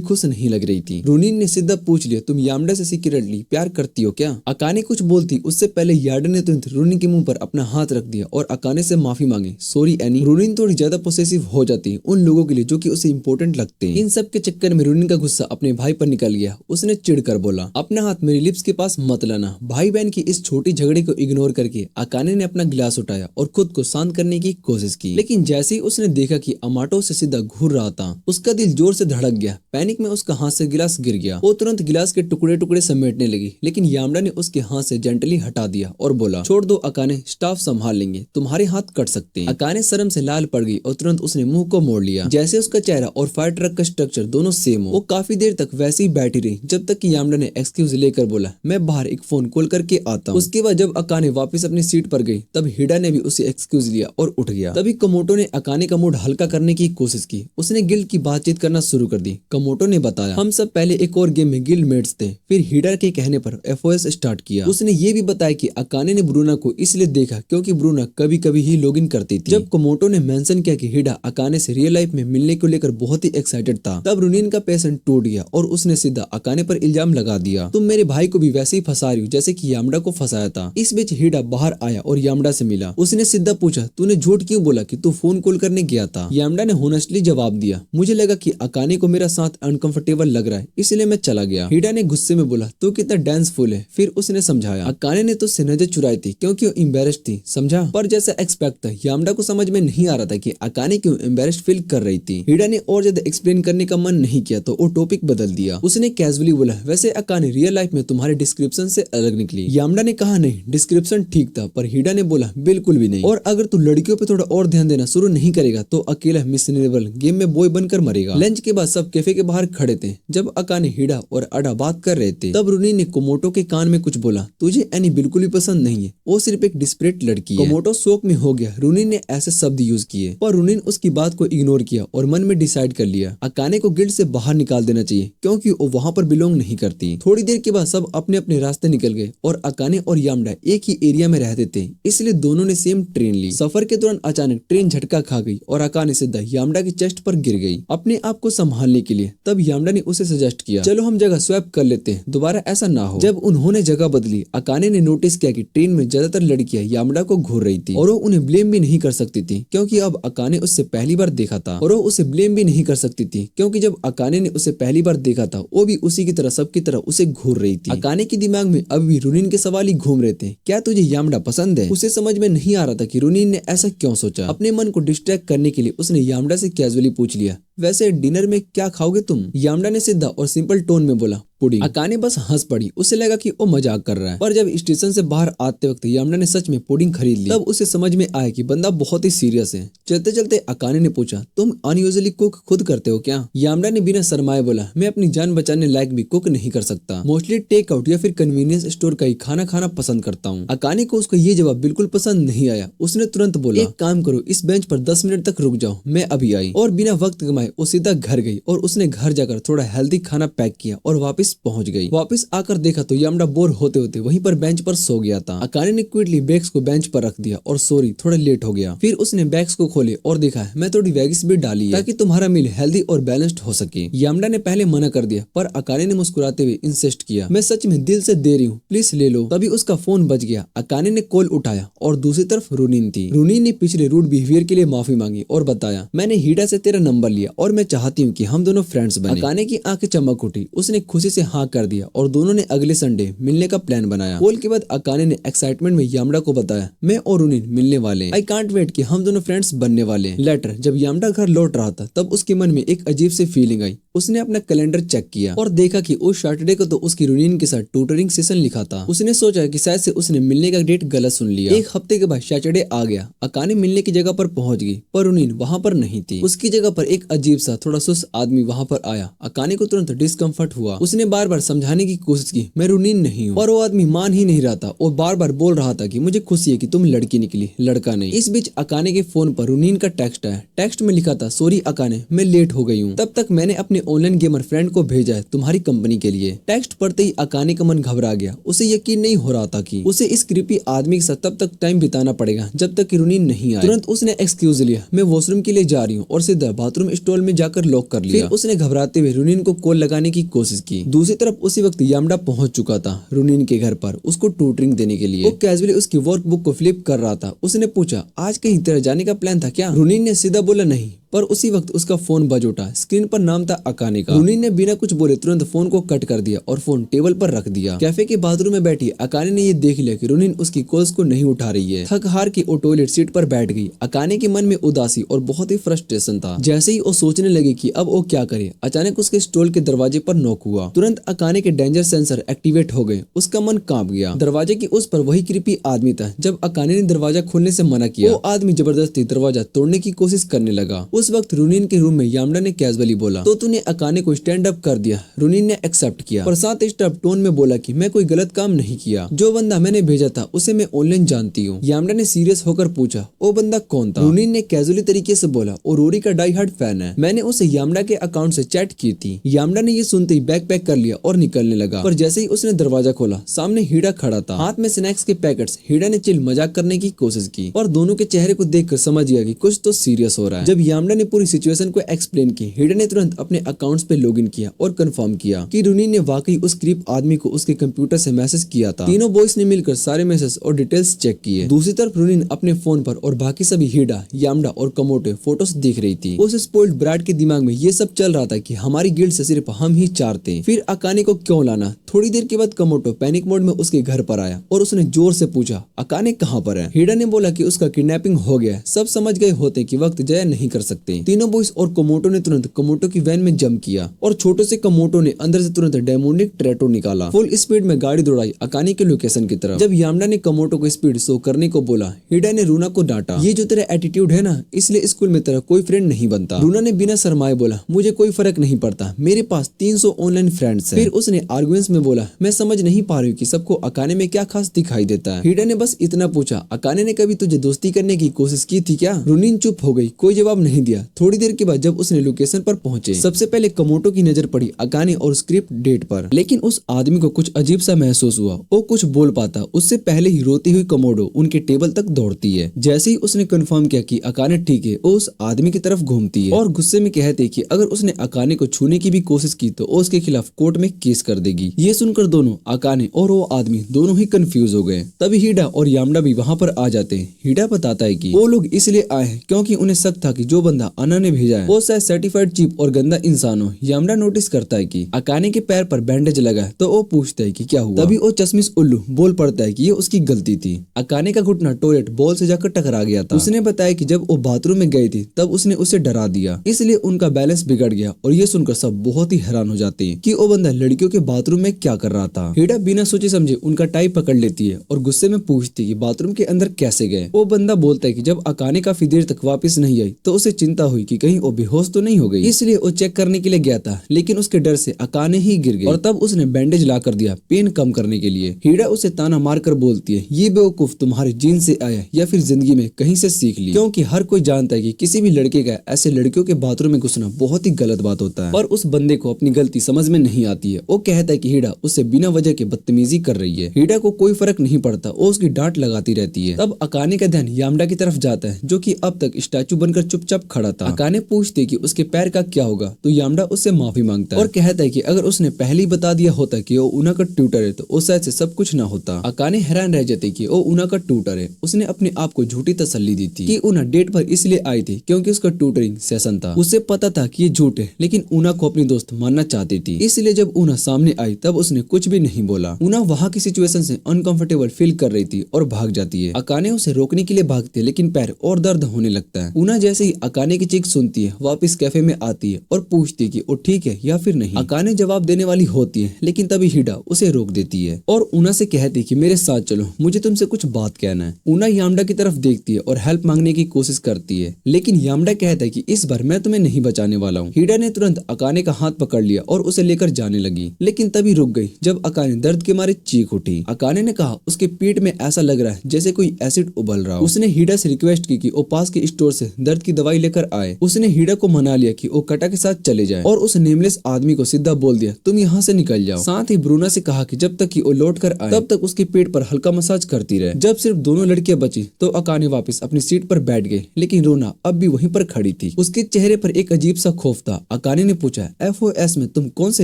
खुश नहीं लग रही थी। रुनिन ने सीधा पूछ लिया, तुम यामडा से सीक्रेटली प्यार करती हो क्या? अकाने कुछ बोलती उससे पहले यार्डा ने तुरंत रुनिन के मुंह पर अपना हाथ रख दिया और अकाने से माफी मांगी, सॉरी एनी। रुनिन थोड़ी ज्यादा पोसेसिव हो जाती है उन लोगों के लिए जो कि उसे इम्पोर्टेंट लगते हैं। इन सब के चक्कर में रुनिन का गुस्सा अपने भाई पर निकल गया। उसने चिढ़कर बोला, अपना हाथ मेरी लिप्स के पास मत लाना। भाई बहन की इस छोटी झगड़े को इग्नोर करके अकाने ने अपना गिलास उठाया और खुद को शांत करने की कोशिश की, लेकिन जैसे ही उसने देखा कि अमाटो से सीधा घूर रहा था, उसका दिल जोर से धड़क गया। पैनिक में उसका हाथ से गिलास गिर गया। वो तुरंत गिलास के टुकड़े टुकड़े समेटने लगी, लेकिन यामडा ने उसके हाथ से जेंटली हटा दिया और बोला, छोड़ दो अकाने, स्टाफ संभाल लेंगे, तुम्हारे हाथ कट सकते हैं। अकाने शर्म से लाल पड़ गई और तुरंत उसने मुंह को मोड़ लिया, जैसे उसका चेहरा और फायर ट्रक का स्ट्रक्चर दोनों सेम हो। वो काफी देर तक वैसे ही बैठी रही जब तक कि यामडा ने एक्सक्यूज लेकर बोला, मैं बाहर एक फोन कॉल करके आता हूँ। उसके बाद जब अकाने वापस अपनी सीट पर गई तब हिडा ने भी उसे एक्सक्यूज लिया और उठ गया। तभी कमोटो ने अकाने का मूड हल्का करने की कोशिश की। उसने गिल्ड की बातचीत करना शुरू कर दी। कमोटो ने बताया, हम सब पहले एक और गेम में गिल्ड मेट्स थे, फिर हिडा के कहने पर एफओएस स्टार्ट किया। उसने ये भी बताया कि अकाने ने ब्रूना को इसलिए देखा क्योंकि ब्रूना कभी कभी ही लॉगिन करती थी। जब कमोटो ने मेंशन किया कि हिडा अकाने से रियल लाइफ में मिलने को लेकर बहुत ही एक्साइटेड था, तब रुनिन का पैशन टूट गया और उसने सीधा अकाने पर इल्जाम लगा दिया, तुम मेरे भाई को भी वैसे ही फंसा रही हो जैसे कि यामडा को फंसाया था। इस बीच हिडा बाहर आया और यामडा से मिला। उसने सीधा पूछा, तूने झूठ क्यों बोला कि तू फोन कॉल करने गया था? यामडा ने होनेस्टली जवाब दिया, मुझे लगा कि अकाने को मेरा साथ अनकंफर्टेबल लग रहा है, इसलिए मैं चला गया। हिडा ने गुस्से में बोला, तू कितना डांसफुल है। फिर उसने समझाया, अकाने ने तुझसे नजर चुराई थी क्योंकि वो एम्बेरेस्ड थी, समझा? पर जैसा एक्सपेक्ट था यामडा को समझ में नहीं आ रहा था कि अकाने क्यों एम्बेरेस्ड फील कर रही थी। हिडा ने और ज्यादा एक्सप्लेन करने का मन नहीं किया तो वो टॉपिक बदल दिया। उसने कैजुअली बोला, वैसे अकाने रियल लाइफ में तुम्हारे डिस्क्रिप्शन से अलग निकली। यामडा ने कहा, नहीं डिस्क्रिप्शन ठीक था, पर हिडा ने बोला, बिल्कुल भी नहीं, और अगर तू लड़कियों पे थोड़ा और ध्यान देना शुरू नहीं करेगा तो अकेला मिसरेबल गेम में बॉय बनकर मरेगा। लंच के बाद सब कैफे के बाहर खड़े थे। जब अकाने, हिडा और अडा बात कर रहे थे तब रुनी ने कोमोटो के कान में कुछ बोला, तुझे एनी बिल्कुल भी पसंद नहीं है, वो सिर्फ एक डिस्परेट लड़की है। कोमोटो शौक में हो गया। रुनी ने ऐसे शब्द यूज किए, पर रुनी उसकी बात को इग्नोर किया और मन में डिसाइड कर लिया, अकाने को गिल्ड से बाहर निकाल देना चाहिए क्योंकि वो वहाँ पर बिलोंग नहीं करती। थोड़ी देर के बाद सब अपने अपने रास्ते निकल गए और अकाने और यामडा एक ही एरिया में रहते थे, इसलिए दोनों ने सेम ट्रेन ली। सफर के दौरान अचानक ट्रेन झटका खा गई और अकाने सीधा यामडा की चेस्ट पर गिर गई अपने आप को संभालने के लिए। तब यामडा ने उसे सजेस्ट किया, चलो हम जगह स्वैप कर लेते हैं, दोबारा ऐसा ना हो। जब उन्होंने जगह बदली, अकाने ने नोटिस किया कि ट्रेन में ज्यादातर लड़कियां यामडा को घूर रही थी और वो उन्हें ब्लेम भी नहीं कर सकती थी क्योंकि अब अकाने उससे पहली बार देखा था, और वो उसे ब्लेम भी नहीं कर सकती थी क्योंकि जब अकाने ने उसे पहली बार देखा था वो भी उसी की तरह सबकी तरह उसे घूर रही थी। अकाने के दिमाग में अब भी रुनिन के सवाल ही घूम रहे थे, क्या तुझे यामडा पसंद है? उसे समझ में नहीं आ रहा था कि रुनिन ने ऐसा क्यों सोचा। अपने मन को डिस्ट्रैक्ट करने के लिए उसने यामडा से कैजुअली पूछ लिया, वैसे डिनर में क्या खाओगे तुम? यामडा ने सीधा और सिंपल टोन में बोला, पुडिंग। अकाने बस हंस पड़ी। उसे लगा कि वो मजाक कर रहा है, पर जब स्टेशन से बाहर आते वक्त यामडा ने सच में पुडिंग खरीद ली, तब उसे समझ में आया कि बंदा बहुत ही सीरियस है। चलते चलते अकाने ने पूछा, तुम अनयूजुअली कुक खुद करते हो क्या? यामडा ने बिना शर्माए बोला, मैं अपनी जान बचाने लायक भी कुक नहीं कर सकता, मोस्टली टेक आउट या फिर कन्वीनियंस स्टोर का ही खाना खाना पसंद करता हूँ। अकाने को उसका ये जवाब बिल्कुल पसंद नहीं आया। उसने तुरंत बोला, एक काम करो, इस बेंच पर 10 मिनट तक रुक जाओ, मैं अभी आई। और बिना वक्त गंवाए वो सीधा घर गई और उसने घर जाकर थोड़ा हेल्दी खाना पैक किया और वापस पहुंच गई। वापस आकर देखा तो यामडा बोर होते होते वहीं पर बेंच पर सो गया था। अकाने ने क्विकली बैग्स को बेंच पर रख दिया और सॉरी थोड़ा लेट हो गया। फिर उसने बैग्स को खोले और देखा, मैं थोड़ी वेजिस भी डाली है ताकि तुम्हारा मील हेल्दी और बैलेंस्ड हो सके। यामडा ने पहले मना कर दिया, पर अकाने ने मुस्कुराते हुए इंसिस्ट किया, मैं सच में दिल से दे रही हूँ, प्लीज ले लो। तभी उसका फोन बज गया। अकाने ने कॉल उठाया और दूसरी तरफ रुनिन थी। रुनिन ने पिछले रूड बिहेवियर के लिए माफी मांगी और बताया, मैंने हिडा से तेरा नंबर लिया और मैं चाहती हूँ कि हम दोनों फ्रेंड्स बने। अकाने की आंखें चमक उठी। उसने खुशी से हाँ कर दिया और दोनों ने अगले संडे मिलने का प्लान बनाया। कॉल के बाद अकाने ने एक्साइटमेंट में यामडा को बताया, मैं और रुनिन मिलने वाले हैं, आई कांट वेट कि हम दोनों फ्रेंड्स बनने वाले हैं। लेटर जब यामडा घर लौट रहा था तब उसके मन में एक अजीब सी फीलिंग आई। उसने अपना कैलेंडर चेक किया और देखा कि उस सैटरडे को तो उसकी रुनिन के साथ ट्यूटरिंग सेशन लिखा था। उसने सोचा कि शायद से उसने मिलने का डेट गलत सुन लिया। एक हफ्ते के बाद सैटरडे आ गया। अकाने मिलने की जगह पर पहुंच गई, पर रुनिन वहाँ पर नहीं थी। उसकी जगह पर एक अजीब सा थोड़ा सुस्त आदमी वहाँ पर आया। अकाने को तुरंत डिस्कम्फर्ट हुआ। उसने उसने बार बार समझाने की कोशिश की मैं रुनीन नहीं हूँ, और वो आदमी मान ही नहीं रहा था और बार बार बोल रहा था कि मुझे खुशी है कि तुम लड़की निकली, लड़का नहीं। इस बीच अकाने के फोन पर रुनीन का टेक्स्ट आया। टेक्स्ट में लिखा था, सॉरी अकाने, मैं लेट हो गई हूँ। तब तक मैंने अपने ऑनलाइन गेमर फ्रेंड को भेजा है तुम्हारी कंपनी के लिए। टेक्स्ट पढ़ते ही अकाने का मन घबरा गया। उसे यकीन नहीं हो रहा था कि उसे इस क्रीपी आदमी के साथ तब तक टाइम बिताना पड़ेगा जब तक कि रुनीन नहीं आए। तुरंत उसने एक्सक्यूज लिया, मैं वॉशरूम के लिए जा रही हूँ, और सीधा बाथरूम स्टॉल में जाकर लॉक कर लिया। फिर उसने घबराते हुए रुनीन को कॉल लगाने की कोशिश की। दूसरी तरफ उसी वक्त यामडा पहुंच चुका था रुनीन के घर पर उसको ट्यूटरिंग देने के लिए। वो कैजुअली उसकी वर्कबुक को फ्लिप कर रहा था। उसने पूछा, आज कहीं तरह जाने का प्लान था क्या? रुनीन ने सीधा बोला, नहीं, पर उसी वक्त उसका फोन बज उठा। स्क्रीन पर नाम था अकाने का। रुनीन ने बिना कुछ बोले तुरंत फोन को कट कर दिया और फोन टेबल पर रख दिया। कैफे के बाथरूम में बैठी अकाने ने ये देख लिया कि रुनीन उसकी कॉल्स को नहीं उठा रही है। थक हार के वो टॉयलेट सीट पर बैठ गई। अकाने के मन में उदासी और बहुत ही फ्रस्ट्रेशन था। जैसे ही वो सोचने लगी कि अब वो क्या करे, अचानक उसके स्टॉल के दरवाजे पर नॉक हुआ। तुरंत अकाने के डेंजर सेंसर एक्टिवेट हो गए। उसका मन कांप गया। दरवाजे की उस पर वही क्रीपी आदमी था। जब अकाने ने दरवाजा खोलने से मना किया, वो आदमी जबरदस्ती दरवाजा तोड़ने की कोशिश करने लगा। उस वक्त रुनीन के रूम में यामडा ने कैजुअली बोला, तो तूने अकाने को स्टैंड अप कर दिया। रुनीन ने एक्सेप्ट किया और साथ स्टफ टोन में बोला कि मैं कोई गलत काम नहीं किया। जो बंदा मैंने भेजा था उसे मैं ऑनलाइन जानती हूँ। यामडा ने सीरियस होकर पूछा, वो बंदा कौन था? रुनीन ने कैजुअली तरीके से बोला, वो रोरी का डाई हार्ड फैन है। मैंने उसे यामडा के अकाउंट से चैट की थी। यामडा ने ये सुनते ही बैग पैक कर लिया और निकलने लगा। पर जैसे ही उसने दरवाजा खोला, सामने हीडा खड़ा था, हाथ में स्नैक्स के पैकेट्स। हीडा ने चिल मजाक करने की कोशिश की और दोनों के चेहरे को देखकर समझ गया कि कुछ तो सीरियस हो रहा है। जब यामडा ने पूरी सिचुएशन को एक्सप्लेन की, हीडा ने तुरंत अपने अकाउंट्स पे लॉगिन किया और कंफर्म किया कि रुनीन ने वाकई उस क्रीप आदमी को उसके कंप्यूटर से मैसेज किया था। तीनों बॉयज ने मिलकर सारे मैसेज और डिटेल्स चेक किए। दूसरी तरफ रुनीन अपने फोन पर और बाकी सभी हीडा, यामडा और कमोटो फोटोज देख रही थी। उस स्पॉइल्ड ब्राड के दिमाग में ये सब चल रहा था कि हमारी गिल्ड से सिर्फ हम ही चार थे, फिर अकाने को क्यों लाना? थोड़ी देर के बाद कमोटो पैनिक मोड में उसके घर पर आया और उसने जोर से पूछा, अकाने कहाँ पर है? हीडा ने बोला कि उसका किडनैपिंग हो गया। सब समझ गए होते कि वक्त जया नहीं कर सकते। तीनों बॉयज और कमोटो ने तुरंत कमोटो की वैन में जंप किया और छोटे से कमोटो ने अंदर से तुरंत डेमोनिक ट्रेटो निकाला। फुल स्पीड में गाड़ी दौड़ाई अकाने के लोकेशन की तरफ। जब यामडा ने कमोटो को स्पीड शो करने को बोला, हीडा ने रूना को डांटा, ये जो तेरा एटीट्यूड है ना, इसलिए स्कूल में तेरा कोई फ्रेंड नहीं बनता। रूना ने बिना शर्माए बोला, मुझे कोई फर्क नहीं पड़ता, मेरे पास 300 ऑनलाइन फ्रेंड्स हैं। फिर उसने आर्गुमेंट्स में बोला, मैं समझ नहीं पा रही हूँ कि सबको अकाने में क्या खास दिखाई देता है। हीडा ने बस इतना पूछा, अकाने ने कभी तुझे दोस्ती करने की कोशिश की थी क्या? रुनीन चुप हो गई, कोई जवाब नहीं दिया। थोड़ी देर के बाद जब उसने लोकेशन पर पहुंचे, सबसे पहले कमोटो की नजर पड़ी अकाने और स्क्रिप्ट डेट पर। लेकिन उस आदमी को कुछ अजीब सा महसूस हुआ। वो कुछ बोल पाता उससे पहले ही रोती हुई कमोडो उनके टेबल तक दौड़ती है। जैसे ही उसने कंफर्म किया कि अकाने ठीक है, वो उस आदमी की तरफ घूमती है और गुस्से में कहती है कि अगर उसने अकाने को छूने की भी कोशिश की तो वो उसके खिलाफ कोर्ट में केस कर देगी। ये सुनकर दोनों अकाने और वो आदमी दोनों ही कंफ्यूज हो गए। तभी हीडा और यामडा भी वहाँ पर आ जाते हैं। हीडा बताता है कि वो लोग इसलिए आए हैं क्योंकि उन्हें शक था कि जो बंदा अन्ना ने भेजा है वो शायद सर्टिफाइड चीप और गंदा इंसान हो। यामडा नोटिस करता है कि अकाने के पैर पर बैंडेज लगा है तो वो पूछता है कि क्या हुआ। तभी वो चश्मिश उल्लू बोल पड़ता है कि ये उसकी गलती थी। अकाने का घुटना टॉयलेट बॉल से जाकर टकरा गया था। उसने बताया कि जब वो बाथरूम में गई थी तब उसने उसे डरा दिया, इसलिए उनका बैलेंस बिगड़ गया। और ये सुनकर सब बहुत ही हैरान हो जाते हैं कि वो बंदा लड़कियों के बाथरूम में क्या कर रहा था। हीडा बिना सोचे समझे उनका टाई पकड़ लेती है और गुस्से में पूछती है कि बाथरूम के अंदर कैसे गए। वो बंदा बोलता है कि जब अकाने काफी देर तक वापस नहीं आई तो उसे चिंता हुई कि कहीं वो बेहोश तो नहीं हो गई, इसलिए वो चेक करने के लिए गया था। लेकिन उसके डर से अकाने ही गिर गई और तब उसने बैंडेज ला कर दिया पेन कम करने के लिए। हीडा उसे ताना मारकर बोलती है, ये बेवकूफ तुम्हारे जीन से आया या फिर जिंदगी में कहीं से सीख ली, क्योंकि हर कोई जानता है कि किसी भी लड़के का ऐसे लड़कियों के बाथरूम में घुसना बहुत ही गलत बात होता है। पर उस बंदे को अपनी गलती समझ में नहीं आती है। वो कहता है कि हीडा उससे बिना वजह के बदतमीजी कर रही है। हीडा को कोई फर्क नहीं पड़ता, वो उसकी डांट लगाती रहती है। तब अकाने का ध्यान यामडा की तरफ जाता है जो कि अब तक स्टैचू बनकर चुपचाप खड़ा था। अकाने पूछती है कि उसके पैर का क्या होगा तो यामडा उससे माफी मांगता है और कहता है कि अगर उसने पहले ही बता दिया होता कि वो उना का ट्यूटर है तो उस शायद से सब कुछ ना होता। अकाने हैरान रह जाते कि वो उना का ट्यूटर है। उसने अपने आप को झूठी तसल्ली दी थी कि उना डेट पर इसलिए आई थी क्योंकि उसका ट्यूटरिंग सेशन था। उसे पता था कि ये झूठ है, लेकिन उना को अपनी दोस्त मानना चाहती थी, इसलिए जब उना सामने आई तब उसने कुछ भी नहीं बोला। उना वहाँ की सिचुएशन से अनकंफर्टेबल फील कर रही थी और भाग जाती है। अकाने उसे रोकने के लिए भागती है लेकिन पैर और दर्द होने लगता है। उना जैसे ही अकाने की चीख सुनती है वापस कैफे में आती है और पूछती है कि वो ठीक है या फिर नहीं। अकाने जवाब देने वाली होती है लेकिन तभी हीडा उसे रोक देती है और उना से कहती है कि मेरे साथ चलो, मुझे तुमसे कुछ बात कहना है। उना यामडा की तरफ देखती है और हेल्प मांगने की कोशिश करती है, लेकिन यामडा कहता है कि इस बार मैं तुम्हें नहीं बचाने वाला हूँ। हीडा ने तुरंत अकाने का हाथ पकड़ लिया और उसे लेकर जाने लगी, लेकिन तभी रुक गई जब अकाने दर्द के मारे चीख उठी। अकाने ने कहा उसके पेट में ऐसा लग रहा है जैसे कोई एसिड उबल रहा हो। उसने हीडा से रिक्वेस्ट की कि वो पास के स्टोर से दर्द की दवाई लेकर आए। उसने हीडा को मना लिया कि वो कटा के साथ चले जाए और उस नेमलेस आदमी को सीधा बोल दिया तुम यहाँ से निकल जाओ। साथ ही ब्रूना से कहा कि जब तक कि वो लौट कर आए तब तक उसके पेट पर हल्का मसाज करती रहे। जब सिर्फ दोनों लड़कियां बची तो अकाने वापस अपनी सीट पर बैठ गए, लेकिन रोना अब भी वहीं पर खड़ी थी। उसके चेहरे पर एक अजीब सा खौफ था। अकाने ने पूछा FOS में तुम कौन से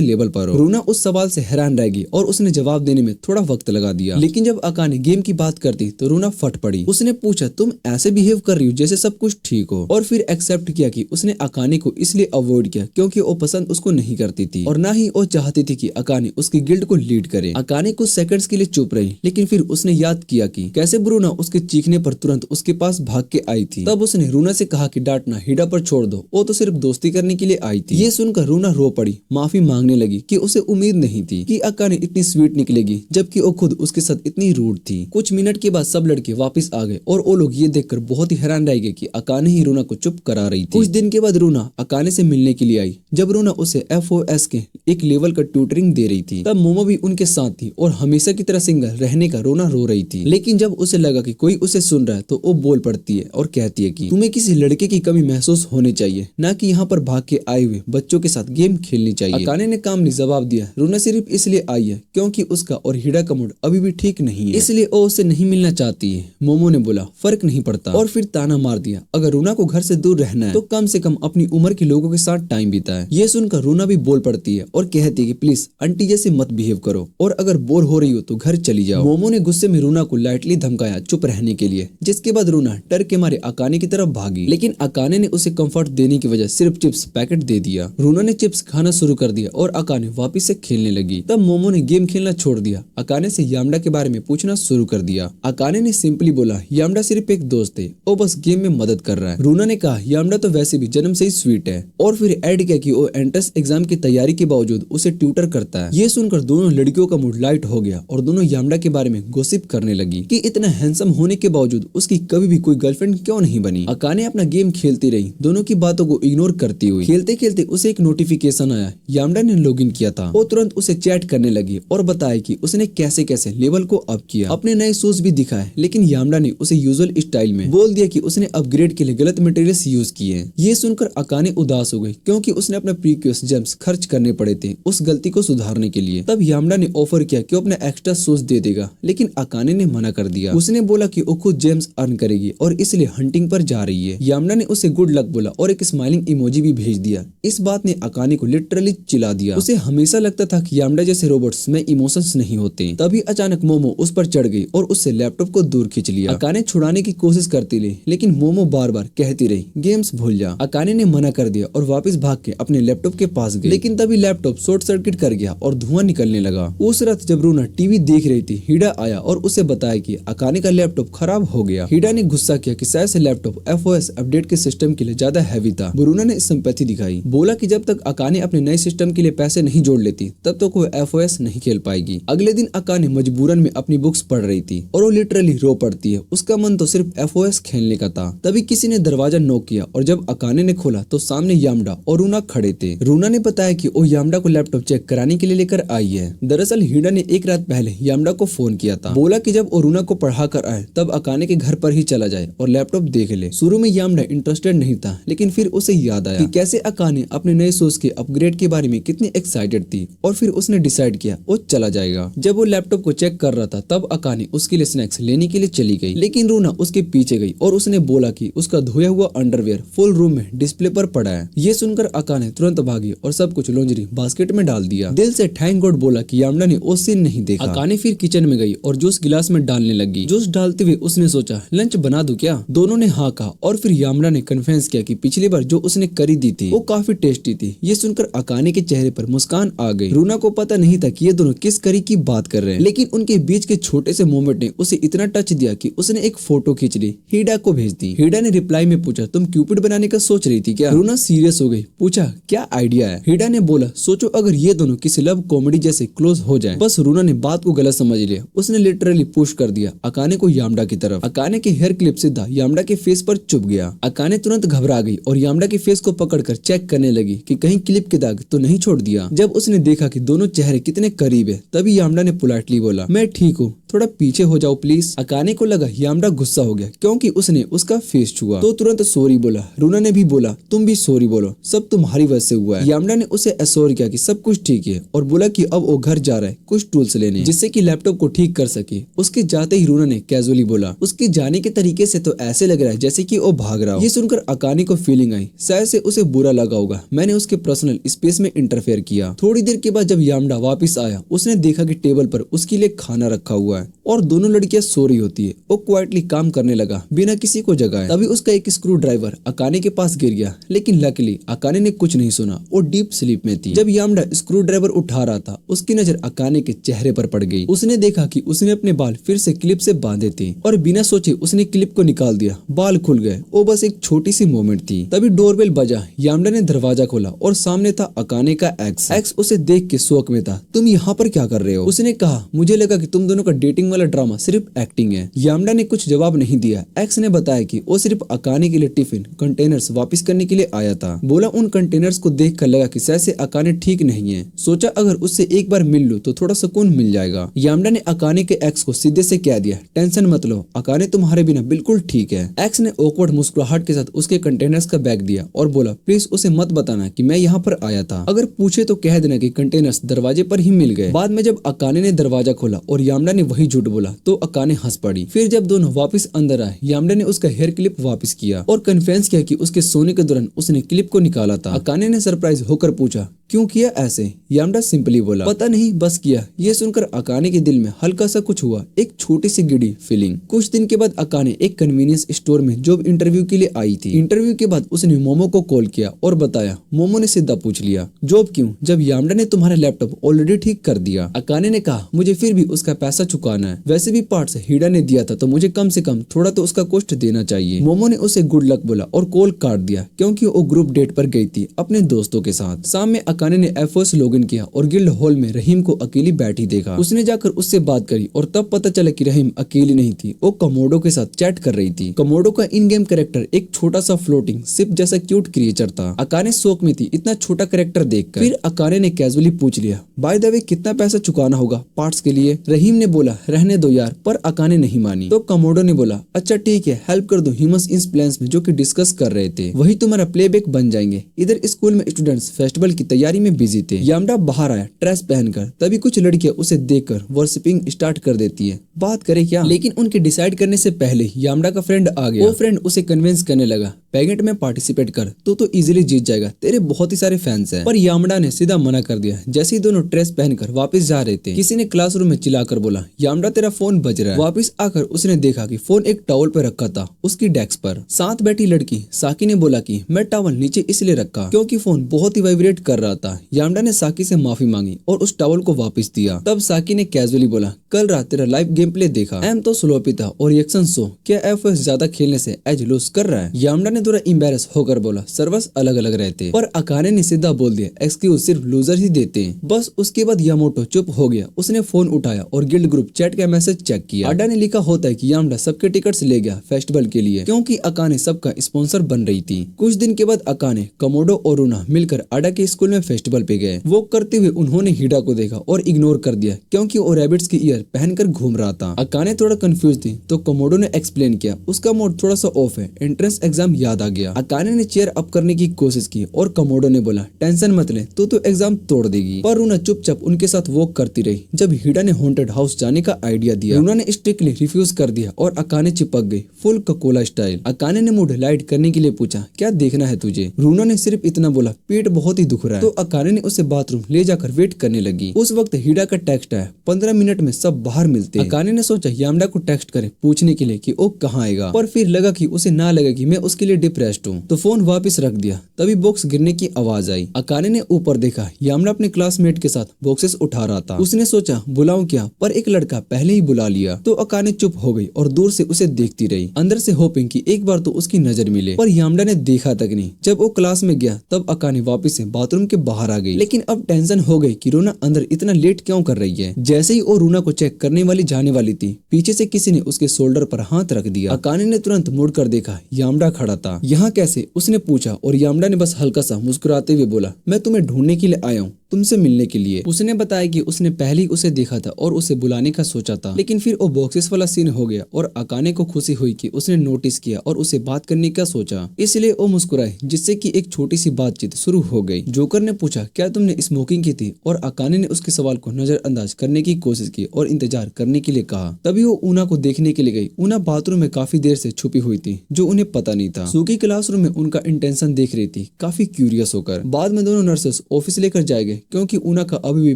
लेवल पर हो? रोना उस सवाल से हैरान रह गई और उसने जवाब देने में थोड़ा वक्त लगा दिया, लेकिन जब अकाने गेम की बात करती तो रोना फट पड़ी। उसने पूछा तुम ऐसे बिहेव कर रही हो जैसे सब कुछ ठीक हो, और फिर एक्सेप्ट किया कि उसने अकाने को इसलिए अवॉइड किया क्योंकि वो पसंद उसको नहीं करती थी और ना ही वो चाहती थी कि अकाने उसकी गिल्ड को लीड करे। अकाने कुछ सेकंड्स के लिए चुप रही, लेकिन फिर उसने याद किया कि कैसे ब्रूना उसके चीखने पर तुरंत उसके पास भाग के आई थी। तब उसने रूना से कहा कि डांटना हीडा पर छोड़ दो, वो तो सिर्फ दोस्ती करने के लिए आई थी। ये सुनकर रूना रो पड़ी, माफी मांगने लगी कि उसे उम्मीद नहीं थी कि अकाने इतनी स्वीट निकलेगी, जबकि वो खुद उसके साथ इतनी रूड थी। कुछ मिनट के बाद सब लड़के वापस आ गए और वो लोग ये देखकर बहुत ही हैरान रह गए कि अकाने ही रूना को चुप करा रही थी। कुछ दिन के बाद रूना अकाने से मिलने के लिए आई। जब रूना उसे FOS के एक लेवल का ट्यूटरिंग दे रही थी तब मोमो भी उनके साथ थी और हमेशा की तरह सिंगल रहने का रोना रो रही थी। लेकिन जब उसे लगा कि कोई उसे सुन रहा है तो वो बोल पड़ती है और कहती है कि तुम्हें किसी लड़के की कमी महसूस होनी चाहिए, ना कि यहाँ पर भाग के आए हुए बच्चों के साथ गेम खेलनी चाहिए। अकाने ने कामली जवाब दिया रूना सिर्फ इसलिए आई है क्योंकि उसका और हीडा का मूड अभी भी ठीक नहीं है, इसलिए वो उससे नहीं मिलना चाहती है। मोमो ने बोला फर्क नहीं पड़ता और फिर ताना मार दिया अगर रूना को घर से दूर रहना है तो कम से कम अपनी उम्र के लोगों के साथ टाइम बिताए। ये सुनकर रूना भी बोल पड़ती है और कहती है कि प्लीज आंटी जैसे मत बिहेव करो और अगर बोर हो रही हो तो घर चली जाओ। मोमो ने गुस्से में रूना को लाइटली धमकाया चुप रहने के लिए, जिसके बाद रूना डर के मारे अकाने की तरफ भागी, लेकिन अकाने ने उसे कंफर्ट देने की वजह सिर्फ चिप्स पैकेट दे दिया। रूना ने चिप्स खाना शुरू कर दिया और अकाने वापिस से खेलने लगी। तब मोमो ने गेम खेलना छोड़ दिया, अकाने से यामडा के बारे में पूछना शुरू कर दिया। अकाने ने सिंपली बोला यामडा सिर्फ एक दोस्त है, वो बस गेम में मदद कर रहा है। रूना ने कहा यामडा तो वैसे भी जन्म से ही स्वीट है और फिर ऐड किया कि वो एंट्रेंस एग्जाम की तैयारी के बावजूद उसे ट्यूटर करता है। ये सुनकर दोनों लड़कियों का मूड लाइट हो गया और दोनों यामडा के बारे में गॉसिप करने लगी कि इतना हैंडसम होने के बावजूद उसकी कभी भी कोई गर्लफ्रेंड क्यों नहीं बनी। अकाने अपना गेम खेलती रही, दोनों की बातों को इग्नोर करती हुई। खेलते खेलते उसे एक नोटिफिकेशन आया, यामडा ने लॉगिन किया था। वो तुरंत उसे चैट करने लगी और बताया कि उसने कैसे कैसे लेवल को अप किया, अपने नए शूज भी दिखाए, लेकिन यामडा ने उसे यूजुअल स्टाइल में बोल दिया कि उसने अपग्रेड के लिए गलत मटेरियल्स यूज किए। ये सुनकर अकाने उदास हो गई क्योंकि उसने अपने प्रीक्यूस जेम्स खर्च करने पड़े थे उस गलती को सुधारने के लिए। तब यामडा ने ऑफर किया कि वो अपना एक्स्ट्रा शूज दे देगा, लेकिन अकाने ने मना कर दिया। उसने बोला कि वो खुद जेम्स अर्न करेगी और इसलिए हंटिंग पर जा रही है। यामडा ने उसे गुड लक बोला और एक स्माइलिंग इमोजी भी भेज दिया। इस बात ने अकाने को लिटरली चिल्ला दिया। उसे हमेशा लगता था कि यामडा जैसे रोबोट्स में इमोशंस नहीं होते। तभी अचानक मोमो उस पर चढ़ गई और उससे लैपटॉप को दूर खींच लिया। अकाने छुड़ाने की कोशिश करती रही, लेकिन मोमो बार बार कहती रही गेम्स भूल जा। अकाने ने मना कर दिया और वापस भाग के अपने लैपटॉप के पास गई, लेकिन तभी लैपटॉप शॉर्ट सर्किट कर गया और धुआं निकलने लगा। उस रात जब रूना टीवी देख रही थी, हीडा आया और उसे बताया कि अकाने का लैपटॉप खराब हो गया। हीडा ने गुस्सा किया कि शायद से लैपटॉप FOS अपडेट के सिस्टम के लिए ज्यादा हैवी था। ब्रूना ने सिंपैथी दिखाई, बोला कि जब तक अकाने अपने नए सिस्टम के लिए पैसे नहीं जोड़ लेती तब तक वो FOS नहीं खेल पाएगी। अगले दिन अकाने मजबूरन में अपनी बुक्स पढ़ रही थी और वो लिटरली रो पड़ती है। उसका मन तो सिर्फ FOS खेलने का था। तभी किसी ने दरवाजा नॉक किया और जब अकाने ने खोला तो सामने यामडा और रूना खड़े थे। रूना ने बताया कि वो यामडा को लैपटॉप चेक कराने के लिए लेकर आई है। दरअसल हीडा ने एक रात पहले यामडा को फोन किया था, बोला कि जब वो रूना को पढ़ा कर आए तब अकाने के घर पर ही चला जाए और लैपटॉप देख ले। शुरू में यामडा इंटरेस्टेड नहीं था, लेकिन फिर उसे याद आया कि कैसे अकाने अपने नए शूज के अपग्रेड के बारे में कितनी एक्साइटेड थी और फिर उसने डिसाइड किया वो चला जाएगा। जब वो लैपटॉप को चेक कर रहा था तब अकाने उसके लिए स्नैक्स लेने के लिए चली गई, लेकिन रूना उसके पीछे गई और उसने बोला कि उसका धोया हुआ अंडरवेयर फुल रूम में डिस्प्ले पर पड़ा है। ये सुनकर अकाने तुरंत भागी और सब कुछ लॉन्ड्री बास्केट में डाल दिया। दिल से थैंक गॉड बोला कि यामडा ने वो सीन नहीं देखा। अकाने फिर किचन में गई और जूस गिलास में डालने लगी। जूस डालते हुए उसने सोचा लंच बना दूं क्या? दोनों ने हाँ कहा और फिर यामडा ने कन्फेंस किया कि पिछली बार जो उसने करी दी थी वो काफी टेस्टी थी। ये सुनकर अकाने के चेहरे पर मुस्कान आ गई। रूना को पता नहीं था कि ये दोनों किस करी की बात कर रहे हैं, लेकिन उनके बीच के छोटे से मोमेंट ने उसे इतना टच दिया कि उसने एक फोटो खींच ली, हीडा को भेज दी। हीडा ने रिप्लाई में पूछा तुम क्यूपिड बनाने का सोच रही थी क्या? रूना सीरियस हो गई, पूछा क्या आइडिया है? हीडा ने बोला सोचो अगर ये दोनों किसी लव कॉमेडी जैसे क्लोज हो जाएं। बस रूना ने बात को गलत समझ लिया। उसने लिटरली पुश कर दिया अकाने को यामडा की तरफ। अकाने के हेयर क्लिप सीधा यामडा के फेस पर चुभ गया। अकाने तुरंत घबरा गई और यामडा के फेस को पकड़कर चेक करने लगी कि कहीं क्लिप के दाग तो नहीं छोड़ दिया। किया। जब उसने देखा कि दोनों चेहरे कितने करीब है, तभी यामडा ने पोलाइटली बोला, मैं ठीक हूँ, थोड़ा पीछे हो जाओ प्लीज। अकाने को लगा यामडा गुस्सा हो गया क्योंकि उसने उसका फेस छुआ, तो तुरंत सॉरी बोला। रूना ने भी बोला, तुम भी सॉरी बोलो, सब तुम्हारी वजह से हुआ है। यामडा ने उसे एश्योर किया कि सब कुछ ठीक है और बोला कि अब वो घर जा रहा है कुछ टूल्स लेने, जिससे कि लैपटॉप को ठीक कर सके। उसके जाते ही रूना ने कैजुअली बोला, उसके जाने के तरीके से तो ऐसे लग रहा है जैसे कि वो भाग रहा हो। ये सुनकर अकाने को फीलिंग आई, शायद से उसे बुरा लगा होगा, मैंने उसके पर्सनल स्पेस में इंटरफेयर किया। थोड़ी देर के बाद जब यामडा वापस आया, उसने देखा कि टेबल पर उसके लिए खाना रखा हुआ है और दोनों लड़कियां सो रही होती है। वो क्वाइटली काम करने लगा बिना किसी को जगाए। तभी उसका एक स्क्रू ड्राइवर अकाने के पास गिर गया, लेकिन लकीली अकाने ने कुछ नहीं सुना, वो डीप स्लीप में थी। जब यामडा स्क्रू ड्राइवर उठा रहा था, उसकी नजर अकाने के चेहरे पर पड़ गई। उसने देखा कि उसने अपने बाल फिर से क्लिप से बांधे थे और बिना सोचे उसने क्लिप को निकाल दिया, बाल खुल गए। वो बस एक छोटी सी मोमेंट थी। तभी डोरबेल बजा, यामडा ने दरवाजा खोला और सामने था अकाने का एक्स। एक्स उसे देख के शौक में था, तुम यहाँ पर क्या कर रहे हो? उसने कहा, मुझे लगा कि तुम दोनों का डेटिंग वाला ड्रामा सिर्फ एक्टिंग है। यामडा ने कुछ जवाब नहीं दिया। एक्स ने बताया कि वो सिर्फ अकाने के लिए टिफिन कंटेनर्स वापस करने के लिए आया था। बोला उन कंटेनर्स को देख कर लगा कि शायद से अकाने ठीक नहीं है, सोचा अगर उससे एक बार मिल लूं तो थोड़ा सुकून मिल जाएगा। यामडा ने अकाने के एक्स को सीधे से कह दिया, टेंशन मत लो, अकाने तुम्हारे बिना बिल्कुल ठीक है। एक्स ने ऑकवर्ड मुस्कुराहट के साथ उसके कंटेनर्स का बैग दिया और बोला, प्लीज उसे मत बताना कि मैं यहाँ पर आया था, अगर पूछे तो कह देना कि कंटेनर्स दरवाजे पर ही मिल गए। बाद में जब अकाने ने दरवाजा खोला और यामडा ने वही झूठ बोला तो अकाने हंस पड़ी। फिर जब दोनों वापस अंदर आए, यामडा ने उसका हेयर क्लिप वापस किया और कन्फेंस किया कि उसके सोने के दौरान उसने क्लिप को निकाला था। अकाने ने सरप्राइज होकर पूछा, क्यों किया ऐसे? यामडा सिंपली बोला, पता नहीं, बस किया। ये सुनकर अकाने के दिल में हल्का सा कुछ हुआ, एक छोटी सी गिड़ी फीलिंग। कुछ दिन के बाद अकाने एक कन्वीनियंस स्टोर में जॉब इंटरव्यू के लिए आई थी। इंटरव्यू के बाद उसने मोमो को कॉल किया और बताया। मोमो ने सीधा पूछ लिया, जॉब क्यों, जब यामडा ने तुम्हारा लैपटॉप ऑलरेडी ठीक कर दिया? अकाने ने कहा, मुझे फिर भी उसका पैसा चुकाना है, वैसे भी पार्ट्स हिडा ने दिया था तो मुझे कम से कम थोड़ा तो उसका कॉस्ट देना चाहिए। मोमो ने उसे गुड लक बोला और कॉल काट दिया क्योंकि वो ग्रुप डेट पर गई थी अपने दोस्तों के साथ। शाम में अकाने ने एफर्स लॉगिन किया और गिल्ड हॉल में रहीम को अकेली बैठी देखा। उसने जाकर उससे बात करी और तब पता चला कि रहीम अकेली नहीं थी, वो कमोडो के साथ चैट कर रही थी। कमोडो का इन गेम कैरेक्टर एक छोटा सा फ्लोटिंग शिप जैसा क्यूट क्रिएचर था। अकाने शौक में थी इतना छोटा कैरेक्टर देखकर। फिर अकाने ने कैजुअली पूछ लिया, बाय द वे कितना पैसा चुकाना होगा पार्ट्स के लिए? रहीम ने बोला, रहने दो यार, पर अकाने नहीं मानी। तो कमोडो ने बोला, अच्छा ठीक है, हेल्प कर दो ह्यूमंस इन प्लान्स में जो कि डिस्कस कर रहे थे, वही तुम्हारा प्लेबैक बन जाएंगे। इधर स्कूल में स्टूडेंट्स फेस्टिवल की तैयारी में बिजी थे। यामडा बाहर आया ड्रेस पहनकर, तभी कुछ लड़कियां उसे देखकर वर्शिपिंग स्टार्ट कर देती है। बात करे क्या, लेकिन उनके डिसाइड करने से पहले ही यामडा का फ्रेंड आ गया। वो फ्रेंड उसे कन्विंस करने लगा, पैगेट में पार्टिसिपेट कर तो इजीली जीत जाएगा, तेरे बहुत ही सारे फैंस हैं। पर यामडा ने सीधा मना कर दिया। जैसे ही दोनों ड्रेस पहनकर वापस जा रहे थे, किसी ने क्लासरूम में चिल्लाकर बोला, यामडा तेरा फोन बज रहा है। वापस आकर उसने देखा कि फोन एक टॉवल पे रखा था उसकी डेस्क पर। साथ बैठी लड़की साकी ने बोला कि मैं टॉवल नीचे इसलिए रखा क्योंकि फोन बहुत ही वाइब्रेट कर रहा था। यामडा ने साकी से माफी मांगी और उस टॉवल को वापस दिया। तब साकी ने कैजुअली बोला, कल रात तेरा लाइव गेम प्ले देखा, एम तो स्लोपी था और रिएक्शन शो, क्या एफएस ज्यादा खेलने से एज लूज कर रहा है? यामडा ने थोड़ा एम्बैरेस होकर बोला, सर्वर्स अलग अलग रहते। पर अकाने ने सीधा बोल दिया, एक्सक्यूज सिर्फ लूजर ही देते हैं। बस उसके बाद यामोटो चुप हो गया। उसने फोन उठाया और गिल्ड ग्रुप चैट का मैसेज चेक किया। अड्डा ने लिखा होता है कि यामडा सबके टिकट्स ले गया फेस्टिवल के लिए क्योंकि अकाने सबका स्पॉन्सर बन रही थी। कुछ दिन के बाद अकाने, कमोडो और रूना मिलकर अड्डा के स्कूल में फेस्टिवल पे गए। वो करते हुए उन्होंने हिडा को देखा और इग्नोर कर दिया क्योंकि वो रैबिट्स की ईयर पहनकर घूम रहा था। अकाने थोड़ा कंफ्यूज थी तो कमोडो ने एक्सप्लेन किया, उसका मोड थोड़ा सा ऑफ है, एंट्रेंस एग्जाम याद आ गया। अकाने ने चेयर अप करने की कोशिश की और कमोडो ने बोला, टेंशन मत ले, तू तो एग्जाम तोड़ देगी। पर रूना चुपचाप उनके साथ वॉक करती रही। जब हिडा ने हॉन्टेड हाउस जाने का आइडिया दिया, रूना ने स्ट्रिक्टली रिफ्यूज कर दिया और अकाने चिपक गई फुल ककोला स्टाइल। अकाने ने मूड लाइट करने के लिए पूछा, क्या देखना है तुझे? रूना ने सिर्फ इतना बोला, पेट बहुत ही दुख रहा है। तो अकाने ने उसे बाथरूम ले जाकर वेट करने लगी। उस वक्त हिडा का टेक्स्ट आया, 15 मिनट में सब बाहर मिलते हैं। अकाने ने सोचा यामडा को टेक्स्ट करे पूछने के लिए कि वो कहाँ आएगा, पर फिर लगा कि उसे ना लगे कि मैं उसके लिए डिप्रेस्ड हूँ, तो फोन वापस रख दिया। तभी बॉक्स गिरने की आवाज आई। अकाने ने ऊपर देखा, यामडा अपने क्लासमेट के साथ बॉक्सेस उठा रहा था। उसने सोचा बुलाऊं क्या, पर एक लड़का पहले ही बुला लिया। तो अकाने चुप हो गई और दूर से उसे देखती रही, अंदर से होपिंग कि एक बार तो उसकी नजर मिले। पर यामडा ने देखा तक नहीं। जब वो क्लास में गया तब अकाने वापस से बाथरूम के बाहर आ गई। लेकिन अब टेंशन हो गई कि रूना अंदर इतना लेट क्यों कर रही है। जैसे ही वो रूना को चेक करने वाली जाने वाली थी, पीछे से किसी ने उसके शोल्डर पर हाथ रख दिया। अकाने ने तुरंत मुड़कर देखा, यामडा खड़ा था। यहाँ कैसे, उसने पूछा और यामडा ने बस हल्का सा मुस्कुराते हुए बोला, मैं तुम्हें ढूंढने के लिए आया हूँ, तुमसे मिलने के लिए। उसने बताया कि उसने पहले ही उसे देखा था और उसे बुलाने का सोचा था, लेकिन फिर वो बॉक्सेस वाला सीन हो गया और अकाने को खुशी हुई कि उसने नोटिस किया और उसे बात करने का सोचा, इसलिए वो मुस्कुराए, जिससे कि एक छोटी सी बातचीत शुरू हो गई। जोकर ने पूछा, क्या तुमने स्मोकिंग की थी? और अकाने ने उसके सवाल को नजरअंदाज करने की कोशिश की और इंतजार करने के लिए कहा। तभी वो ऊना को देखने के लिए गई। ऊना बाथरूम में काफी देर से छुपी हुई थी, जो उन्हें पता नहीं था। सूकी क्लासरूम में उनका इंटेंशन देख रही थी, काफी क्यूरियस होकर। बाद में दोनों नर्सेस ऑफिस लेकर जाए गए, क्योंकि ऊना का अभी भी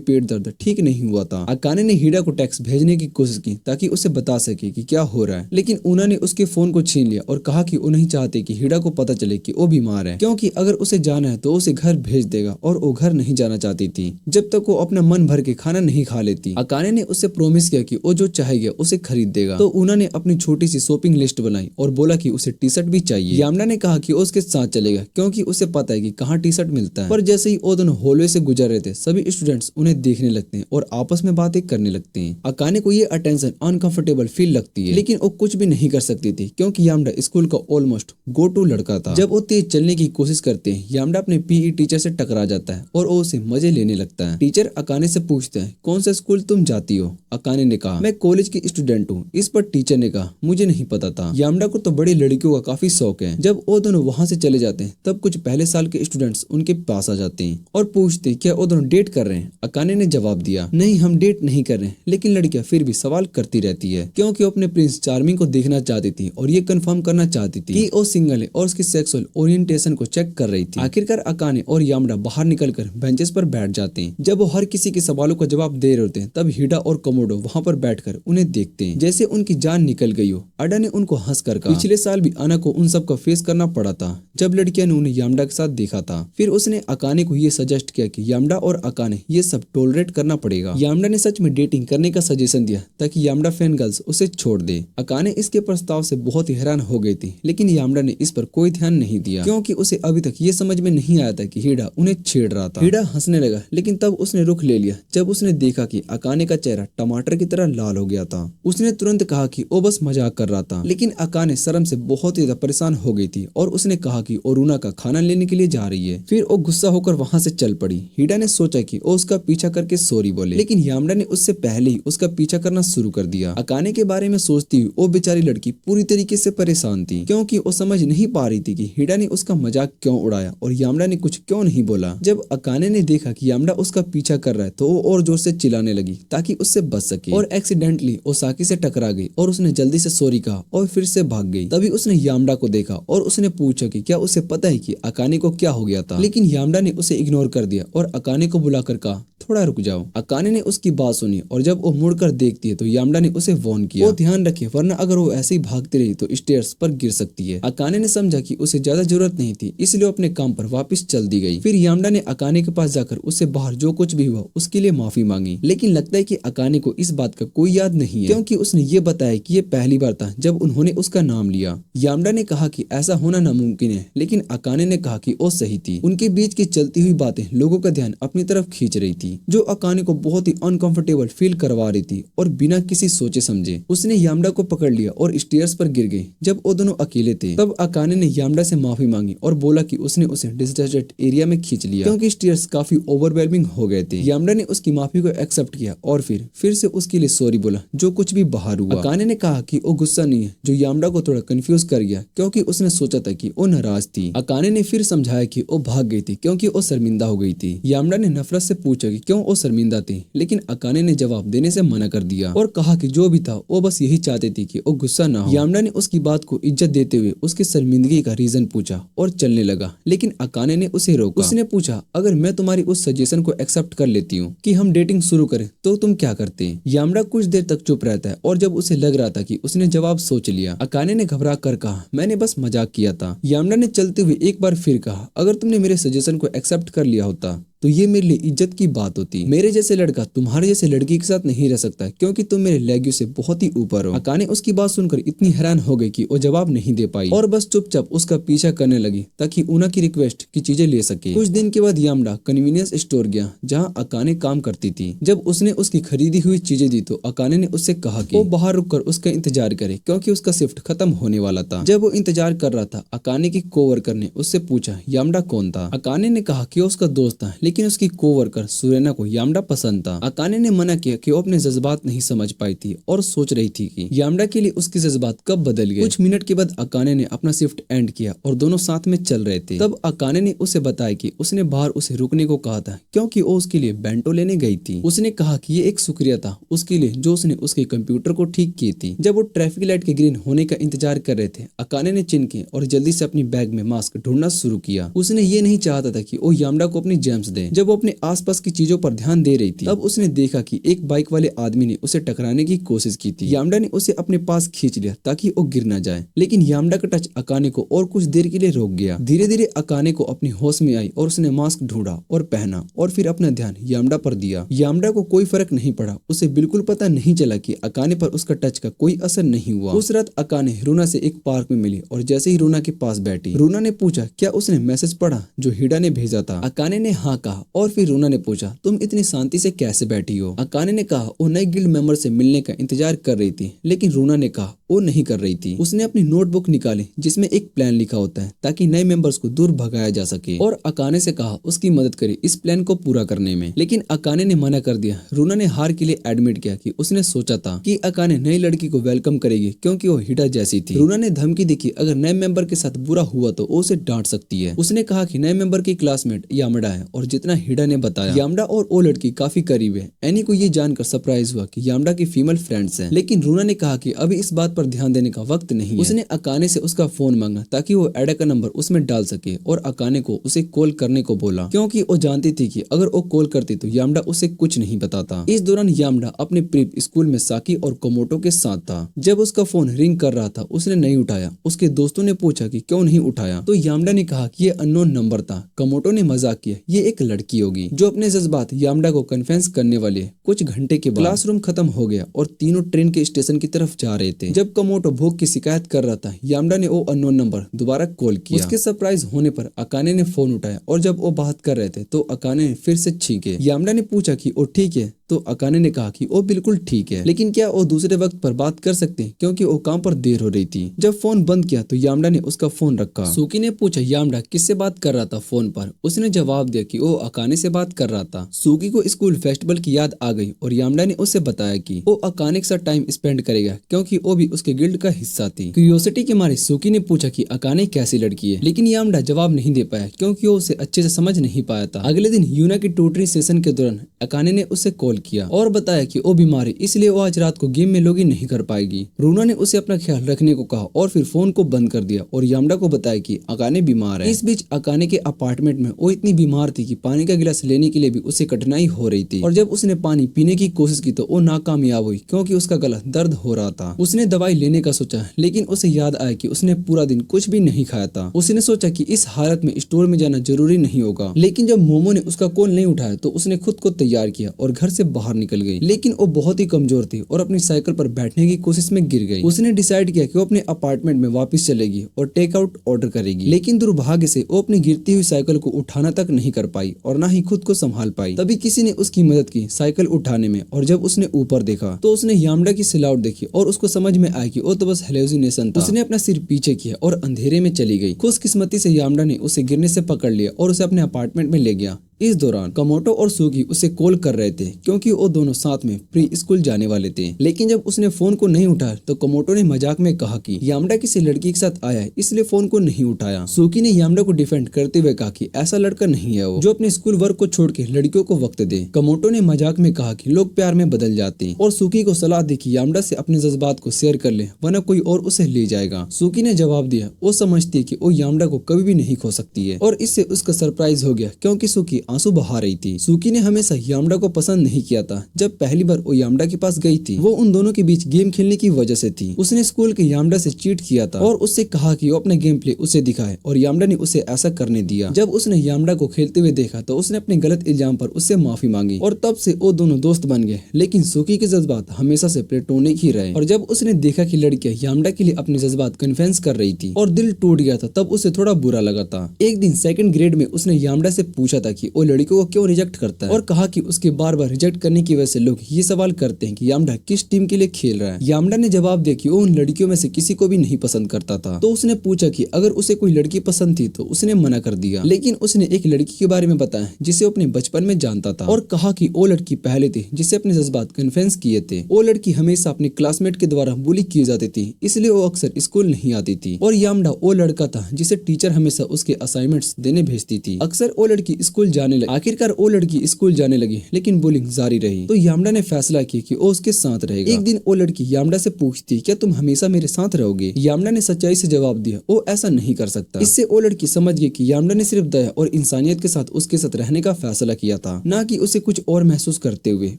पेट दर्द ठीक नहीं हुआ था। अकाने ने हीडा को टेक्स्ट भेजने की कोशिश की ताकि उसे बता सके कि क्या हो रहा है, लेकिन ऊना ने उसके फोन को छीन लिया और कहा कि वो नहीं चाहते कि हीडा को पता चले कि वो बीमार है, क्योंकि अगर उसे जाना है तो उसे घर भेज देगा और वो घर नहीं जाना चाहती थी जब तक वो अपना मन भर के खाना नहीं खा लेती। अकाने ने उससे प्रॉमिस किया कि वो जो चाहेगा उसे खरीद देगा। तो ऊना ने अपनी छोटी सी शॉपिंग लिस्ट बनाई और बोला कि उसे टी शर्ट भी चाहिए। यामना ने कहा कि वो उसके साथ चलेगा, क्योंकि उसे पता है कि कहाँ टी शर्ट मिलता है। पर जैसे ही वो दोनों हॉलवे से गुजर रहे थे, सभी स्टूडेंट्स उन्हें देखने लगते हैं और आपस में बातें करने लगते हैं। अकाने को ये अटेंशन अनकंफर्टेबल फील लगती है, लेकिन वो कुछ भी नहीं कर सकती थी, क्योंकि यामडा स्कूल का ऑलमोस्ट गो टू लड़का था। जब वो तेज चलने की कोशिश करते हैं, यामडा अपने पीई टीचर से टकरा जाता है और वो उसे मजे लेने लगता है। टीचर अकाने से पूछते हैं, कौन सा स्कूल तुम जाती हो? अकाने ने कहा, मैं कॉलेज की स्टूडेंट हूँ। इस पर टीचर ने कहा, मुझे नहीं पता था। यामडा को तो बड़ी लड़कियों का काफी शौक है। जब वो दोनों वहाँ से चले जाते हैं, तब कुछ पहले साल के स्टूडेंट्स उनके पास आ जाते हैं और पूछते हैं, क्या वो दोनों डेट कर रहे हैं? अकाने ने जवाब दिया, नहीं, हम डेट नहीं कर रहे हैं। लेकिन लड़कियां फिर भी सवाल करती रहती है, क्योंकि वो अपने प्रिंस चार्मिंग को देखना चाहती थी और ये कंफर्म करना चाहती थी कि वो सिंगल है और उसकी सेक्सुअल ओरिएंटेशन को चेक कर रही थी। आखिरकार अकाने और यामडा बाहर निकलकर बेंचेस पर बैठ जाते हैं। जब वो हर किसी के सवालों का जवाब दे रहे होते हैं, तब हीडा और कोमोडो वहाँ पर बैठकर उन्हें देखते हैं, जैसे उनकी जान निकल गई हो। अडा ने उनको हंसकर कहा, पिछले साल भी अना को उन सब का फेस करना पड़ा था जब लड़कियां ने उन्हें यामडा के साथ देखा था। फिर उसने अकाने को ये सजेस्ट किया कि यामडा और अकाने ये सब टॉलरेट करना पड़ेगा। यामडा ने सच में डेटिंग करने का सजेशन दिया ताकि यामडा फैन गर्ल्स उसे छोड़ दे। अकाने इसके प्रस्ताव से बहुत ही हैरान हो गई थी, लेकिन यामडा ने इस पर कोई ध्यान नहीं दिया, क्योंकि उसे अभी तक ये समझ में नहीं आया था कि हीडा उन्हें छेड़ रहा था। हीडा हंसने लगा, लेकिन तब उसने रुख ले लिया जब उसने देखा कि अकाने का चेहरा टमाटर की तरह लाल हो गया था। उसने तुरंत कहा कि वो बस मजाक कर रहा था, लेकिन अकाने शर्म से बहुत ही परेशान हो गई थी और उसने कहा कि ओरुना का खाना लेने के लिए जा रही है। फिर वो गुस्सा होकर वहाँ से चल पड़ी। हीडा ने सोचा कि वो उसका पीछा करके सॉरी बोले, लेकिन यामडा ने उससे पहले ही उसका पीछा करना शुरू कर दिया। अकाने के बारे में सोचती हुई वो बेचारी लड़की पूरी तरीके से परेशान थी, क्योंकि वो समझ नहीं पा रही थी कि हीडा ने उसका मजाक क्यों उड़ाया और यामडा ने कुछ क्यों नहीं बोला। जब अकाने ने देखा कि यामडा उसका पीछा कर रहा है, तो वो और जोर से चिल्लाने लगी ताकि उससे बच सके, और एक्सीडेंटली ओसाकी से टकरा गई और उसने जल्दी से सॉरी कहा और फिर से भाग गई। तभी उसने यामडा को देखा और उसने पूछा कि क्या उसे पता है कि अकाने को क्या हो गया था, लेकिन यामडा ने उसे इग्नोर कर दिया और अकाने को बुलाकर कहा, थोड़ा रुक जाओ। अकाने ने उसकी बात सुनी और जब वो मुड़कर देखती है तो यामडा ने उसे वार्न किया, वो ध्यान रखे, वरना अगर वो ऐसे ही भागती रही तो स्टेयर्स पर गिर सकती है। अकाने ने समझा कि उसे ज्यादा जरूरत नहीं थी, इसलिए अपने काम पर वापस चल दी गई। फिर यामडा ने अकाने के पास जाकर उससे बाहर जो कुछ भी हुआ उसके लिए माफी मांगी, लेकिन लगता है कि अकाने को इस बात का कोई याद नहीं है, क्योंकि उसने ये बताया कि ये पहली बार था जब उन्होंने उसका नाम लिया। यामडा ने कहा कि ऐसा होना नामुमकिन है, लेकिन अकाने ने कहा कि वो सही थी। उनके बीच की चलती हुई बातें लोगों का ध्यान अपनी तरफ खींच रही थी, जो अकाने को बहुत ही अनकंफर्टेबल फील करवा रही थी, और बिना किसी सोचे समझे उसने यामडा को पकड़ लिया और स्टेयर्स पर गिर गई। जब वो दोनों अकेले थे, तब अकाने ने यामडा से माफी मांगी और बोला कि उसने उसे डिसडेस्टेड एरिया में खींच लिया, क्योंकि स्टेयर्स काफी ओवरवेलमिंग हो गए थे। यामडा ने उसकी माफी को एक्सेप्ट किया और फिर से उसके लिए सॉरी बोला जो कुछ भी बाहर हुआ। अकाने ने कहा कि वो गुस्सा नहीं है, जो यामडा को थोड़ा कंफ्यूज कर गया, क्योंकि उसने सोचा था कि वो नाराज थी। अकाने ने फिर समझाया कि वो भाग गई थी क्योंकि वो शर्मिंदा हो गई थी। यामडा ने नफरत से पूछा कि क्यों वो शर्मिंदा थी, लेकिन अकाने ने जवाब देने से मना कर दिया और कहा कि जो भी था वो बस यही चाहती थी कि वो गुस्सा ना हो। यामडा ने उसकी बात को इज्जत देते हुए उसकी शर्मिंदगी का रीजन पूछा और चलने लगा, लेकिन अकाने ने उसे रोका। उसने पूछा, अगर मैं तुम्हारी उस सजेशन को एक्सेप्ट कर लेती हूँ कि हम डेटिंग शुरू करें तो तुम क्या करते? यामडा कुछ देर तक चुप रहता है और जब उसे लग रहा था कि उसने जवाब सोच लिया, अकाने ने घबरा कर कहा, मैंने बस मजाक किया था। यामडा ने चलते हुए एक बार फिर कहा, अगर तुमने मेरे सजेशन को एक्सेप्ट कर लिया होता तो ये मेरे लिए इज्जत की बात होती। मेरे जैसे लड़का तुम्हारे जैसे लड़की के साथ नहीं रह सकता, क्योंकि तुम मेरे लेग्यू से बहुत ही ऊपर हो। अकाने उसकी बात सुनकर इतनी हैरान हो गई कि वो जवाब नहीं दे पाई और बस चुपचाप उसका पीछा करने लगी ताकि ऊना की रिक्वेस्ट की चीजें ले सके। कुछ दिन के बाद यामडा कन्वीनियंस स्टोर गया जहाँ अकाने काम करती थी। जब उसने उसकी खरीदी हुई चीजें दी तो अकाने ने उससे कहा कि वो बाहर रुककर उसका इंतजार करे, क्योंकि उसका शिफ्ट खत्म होने वाला था। जब वो इंतजार कर रहा था, अकाने की कोवर्कर ने उससे पूछा यामडा कौन था। अकाने ने कहा कि उसका दोस्त था, लेकिन उसकी कोवर्कर सुरेना को यामडा पसंद था। अकाने ने मना किया कि वो अपने जज्बात नहीं समझ पाई थी और सोच रही थी कि यामडा के लिए उसके जज्बात कब बदल गए। कुछ मिनट के बाद अकाने ने अपना शिफ्ट एंड किया और दोनों साथ में चल रहे थे। तब अकाने ने उसे बताया कि उसने बाहर उसे रुकने को कहा था क्योंकि वो उसके लिए बेंटो लेने गई थी। उसने कहा कि ये एक शुक्रिया था उसके लिए जो उसने उसके कंप्यूटर को ठीक की थी। जब वो ट्रैफिक लाइट के ग्रीन होने का इंतजार कर रहे थे, अकाने ने चिन के और जल्दी से अपनी बैग में मास्क ढूंढना शुरू किया। उसने ये नहीं चाहता था कि वो यामडा को अपनी जेम्स दे। जब वो अपने आसपास की चीजों पर ध्यान दे रही थी, तब उसने देखा कि एक बाइक वाले आदमी ने उसे टकराने की कोशिश की थी। यामडा ने उसे अपने पास खींच लिया ताकि वो गिर न जाए, लेकिन यामडा का टच अकाने को और कुछ देर के लिए रोक गया। धीरे धीरे अकाने को अपनी होश में आई और उसने मास्क ढूंढा और पहना और फिर अपना ध्यान यामडा पर दिया। यामडा को कोई फर्क नहीं पड़ा। उसे बिल्कुल पता नहीं चला कि अकाने पर उसका टच का कोई असर नहीं हुआ। उस रात अकाने रूना से एक पार्क में मिली और जैसे ही रूना के पास बैठी, रूना ने पूछा क्या उसने मैसेज पढ़ा जो हिडा ने भेजा था। अकाने ने हाँ कहा और फिर रूना ने पूछा तुम इतनी शांति से कैसे बैठी हो। अकाने ने कहा वो नए गिल्ड मेंबर से मिलने का इंतजार कर रही थी, लेकिन रूना ने कहा वो नहीं कर रही थी। उसने अपनी नोटबुक निकाली जिसमें एक प्लान लिखा होता है ताकि नए मेंबर्स को दूर भगाया जा सके, और अकाने से कहा उसकी मदद करे इस प्लान को पूरा करने में, लेकिन अकाने ने मना कर दिया। रूना ने हार के लिए एडमिट किया कि उसने सोचा था कि अकाने नई लड़की को वेलकम करेगी क्योंकि वो हिडा जैसी थी। रूना ने धमकी दी कि अगर नए मेंबर के साथ बुरा हुआ तो वो उसे डांट सकती है। उसने कहा कि नए मेंबर की क्लासमेट यामडा है और जितना हिडा ने बताया यामडा और वो लड़की काफी करीब है। एनी को ये जानकर सरप्राइज हुआ कि यामडा की फीमेल फ्रेंड्स हैं, लेकिन रूना ने कहा कि अभी इस बात पर ध्यान देने का वक्त नहीं है। उसने अकाने से उसका फोन मांगा ताकि वो एडा का नंबर उसमें डाल सके और अकाने को उसे कॉल करने को बोला क्योंकि वो जानती थी कि अगर वो कॉल करती तो यामडा उसे कुछ नहीं बताता। इस दौरान यामडा अपने प्रीप स्कूल में साकी और कोमोटो के साथ था। जब उसका फोन रिंग कर रहा था उसने नहीं उठाया। उसके दोस्तों ने पूछा कि क्यों नहीं उठाया, तो यामडा ने कहा कि ये अननोन नंबर था। कोमोटो ने मजाक किया ये एक लड़की होगी जो अपने जज्बात यामडा को कन्फेस करने वाली है। कुछ घंटे के बाद क्लासरूम खत्म हो गया और तीनों ट्रेन के स्टेशन की तरफ जा रहे थे। जब कोमोटो भूख की शिकायत कर रहा था, यामडा ने वो अननोन नंबर दोबारा कॉल किया। उसके सरप्राइज होने पर अकाने ने फोन उठाया और जब वो बात कर रहे थे तो अकाने ने फिर से छींके। यामडा ने पूछा कि वो ठीक है, तो अकाने ने कहा कि वो बिल्कुल ठीक है, लेकिन क्या वो दूसरे वक्त पर बात कर सकते हैं क्योंकि वो काम पर देर हो रही थी। जब फोन बंद किया तो यामडा ने उसका फोन रखा। सुकी ने पूछा यामडा किससे बात कर रहा था फोन पर। उसने जवाब दिया कि वो अकाने से बात कर रहा था। सुकी को स्कूल फेस्टिवल की याद आ गई और यामडा ने उसे बताया कि वो अकाने के साथ टाइम स्पेंड करेगा क्योंकि वो भी उसके गिल्ड का हिस्सा थी। क्यूरियोसिटी के मारे सुकी ने पूछा कि अकाने कैसी लड़की है, लेकिन यामडा जवाब नहीं दे पाया क्योंकि वो उसे अच्छे से समझ नहीं पाया था। अगले दिन यूना की ट्यूटरिंग सेशन के दौरान अकाने ने उसे कॉल किया और बताया कि वो बीमार है इसलिए वो आज रात को गेम में लॉगिन नहीं कर पाएगी। रूना ने उसे अपना ख्याल रखने को कहा और फिर फोन को बंद कर दिया और यामडा को बताया कि अकाने बीमार है। इस बीच अकाने के अपार्टमेंट में वो इतनी बीमार थी कि पानी का गिलास लेने के लिए भी उसे कठिनाई हो रही थी और जब उसने पानी पीने की कोशिश की तो वो नाकामयाब हुई क्योंकि उसका गला दर्द हो रहा था। उसने दवाई लेने का सोचा, लेकिन उसे याद आया कि उसने पूरा दिन कुछ भी नहीं खाया था। उसने सोचा कि इस हालत में स्टोर में जाना जरूरी नहीं होगा, लेकिन जब मोमो ने उसका कॉल नहीं उठाया तो उसने खुद को तैयार किया और घर से बाहर निकल गई। लेकिन वो बहुत ही कमजोर थी और अपनी साइकिल पर बैठने की कोशिश में गिर गई। उसने डिसाइड किया कि वो अपने अपार्टमेंट में वापस चलेगी और टेक आउट ऑर्डर करेगी, लेकिन दुर्भाग्य से वो अपनी गिरती हुई साइकिल को उठाना तक नहीं कर पाई और ना ही खुद को संभाल पाई। तभी किसी ने उसकी मदद की साइकिल उठाने में और जब उसने ऊपर देखा तो उसने यामडा की सिलावट देखी और उसको समझ में आया कि वो तो बस हेलुसिनेशन था। उसने अपना सिर पीछे किया और अंधेरे में चली गई। खुशकिस्मती से यामडा ने उसे गिरने से पकड़ लिया और उसे अपने अपार्टमेंट में ले गया। इस दौरान कोमोटो और सुगी उसे कॉल कर रहे थे क्योंकि वो दोनों साथ में प्री स्कूल जाने वाले थे, लेकिन जब उसने फोन को नहीं उठाया तो कोमोटो ने मजाक में कहा कि यामडा किसी लड़की के साथ आया है इसलिए फोन को नहीं उठाया। सुगी ने यामडा को डिफेंड करते हुए कहा कि ऐसा लड़का नहीं है वो जो अपने स्कूल वर्क को छोड़ के लड़कियों को वक्त दे। कोमोटो ने मजाक में कहा कि लोग प्यार में बदल जाते हैं और सुगी को सलाह दी कि यामडा से अपने जज्बात को शेयर कर ले वरना कोई और उसे ले जाएगा। सुगी ने जवाब दिया वो समझती है कि वो यामडा को कभी भी नहीं खो सकती है और इससे उसका सरप्राइज हो गया क्योंकि सुगी आंसू बहा रही थी। सुकी ने हमेशा यामडा को पसंद नहीं किया था। जब पहली बार वो यामडा के पास गई थी वो उन दोनों के बीच गेम खेलने की वजह से थी। उसने स्कूल के यामडा से चीट किया था और उससे कहा कि वो अपना गेम प्ले उसे दिखाए और यामडा ने उसे ऐसा करने दिया। जब उसने यामडा को खेलते हुए देखा तो उसने अपने गलत इल्जाम पर उससे माफी मांगी और तब से वो दोनों दोस्त बन गए, लेकिन सुकी के जज्बात हमेशा से प्लेटोनिक ही रहे। और जब उसने देखा कि लड़कियां यामडा के लिए अपने जज्बात कन्फेस कर रही थी और दिल टूट गया था तब उसे थोड़ा बुरा लगा था। एक दिन सेकंड ग्रेड में उसने यामडा से पूछा था कि वो लड़कियों को क्यों रिजेक्ट करता है और कहा कि उसके बार बार रिजेक्ट करने की वजह से लोग ये सवाल करते हैं कि यामडा किस टीम के लिए खेल रहा है। यामडा ने जवाब दिया कि वो उन लड़कियों में से किसी को भी नहीं पसंद करता था। तो उसने पूछा कि अगर उसे कोई लड़की पसंद थी तो उसने मना कर दिया, लेकिन उसने एक लड़की के बारे में बताया जिसे अपने बचपन में जानता था और कहा कि वो लड़की पहले थी जिसे अपने जज्बात कन्फेस किए थे। वो लड़की हमेशा अपने क्लासमेट के द्वारा बुली की जाती थी, इसलिए वो अक्सर स्कूल नहीं आती थी। और यामडा वो लड़का था जिसे टीचर हमेशा उसके असाइनमेंट्स देने भेजती थी। अक्सर वो लड़की स्कूल जाने लगी। आखिरकार वो लड़की स्कूल जाने लगी, लेकिन बुलिंग जारी रही। तो यामडा ने फैसला किया कि वो उसके साथ रहेगा। एक दिन वो लड़की यामडा से पूछती, क्या तुम हमेशा मेरे साथ रहोगे? यामडा ने सच्चाई से जवाब दिया, वो ऐसा नहीं कर सकता। इससे वो लड़की समझ गई कि यामडा ने सिर्फ दया और इंसानियत के साथ उसके साथ रहने का फैसला किया था, ना कि उसे कुछ और महसूस करते हुए।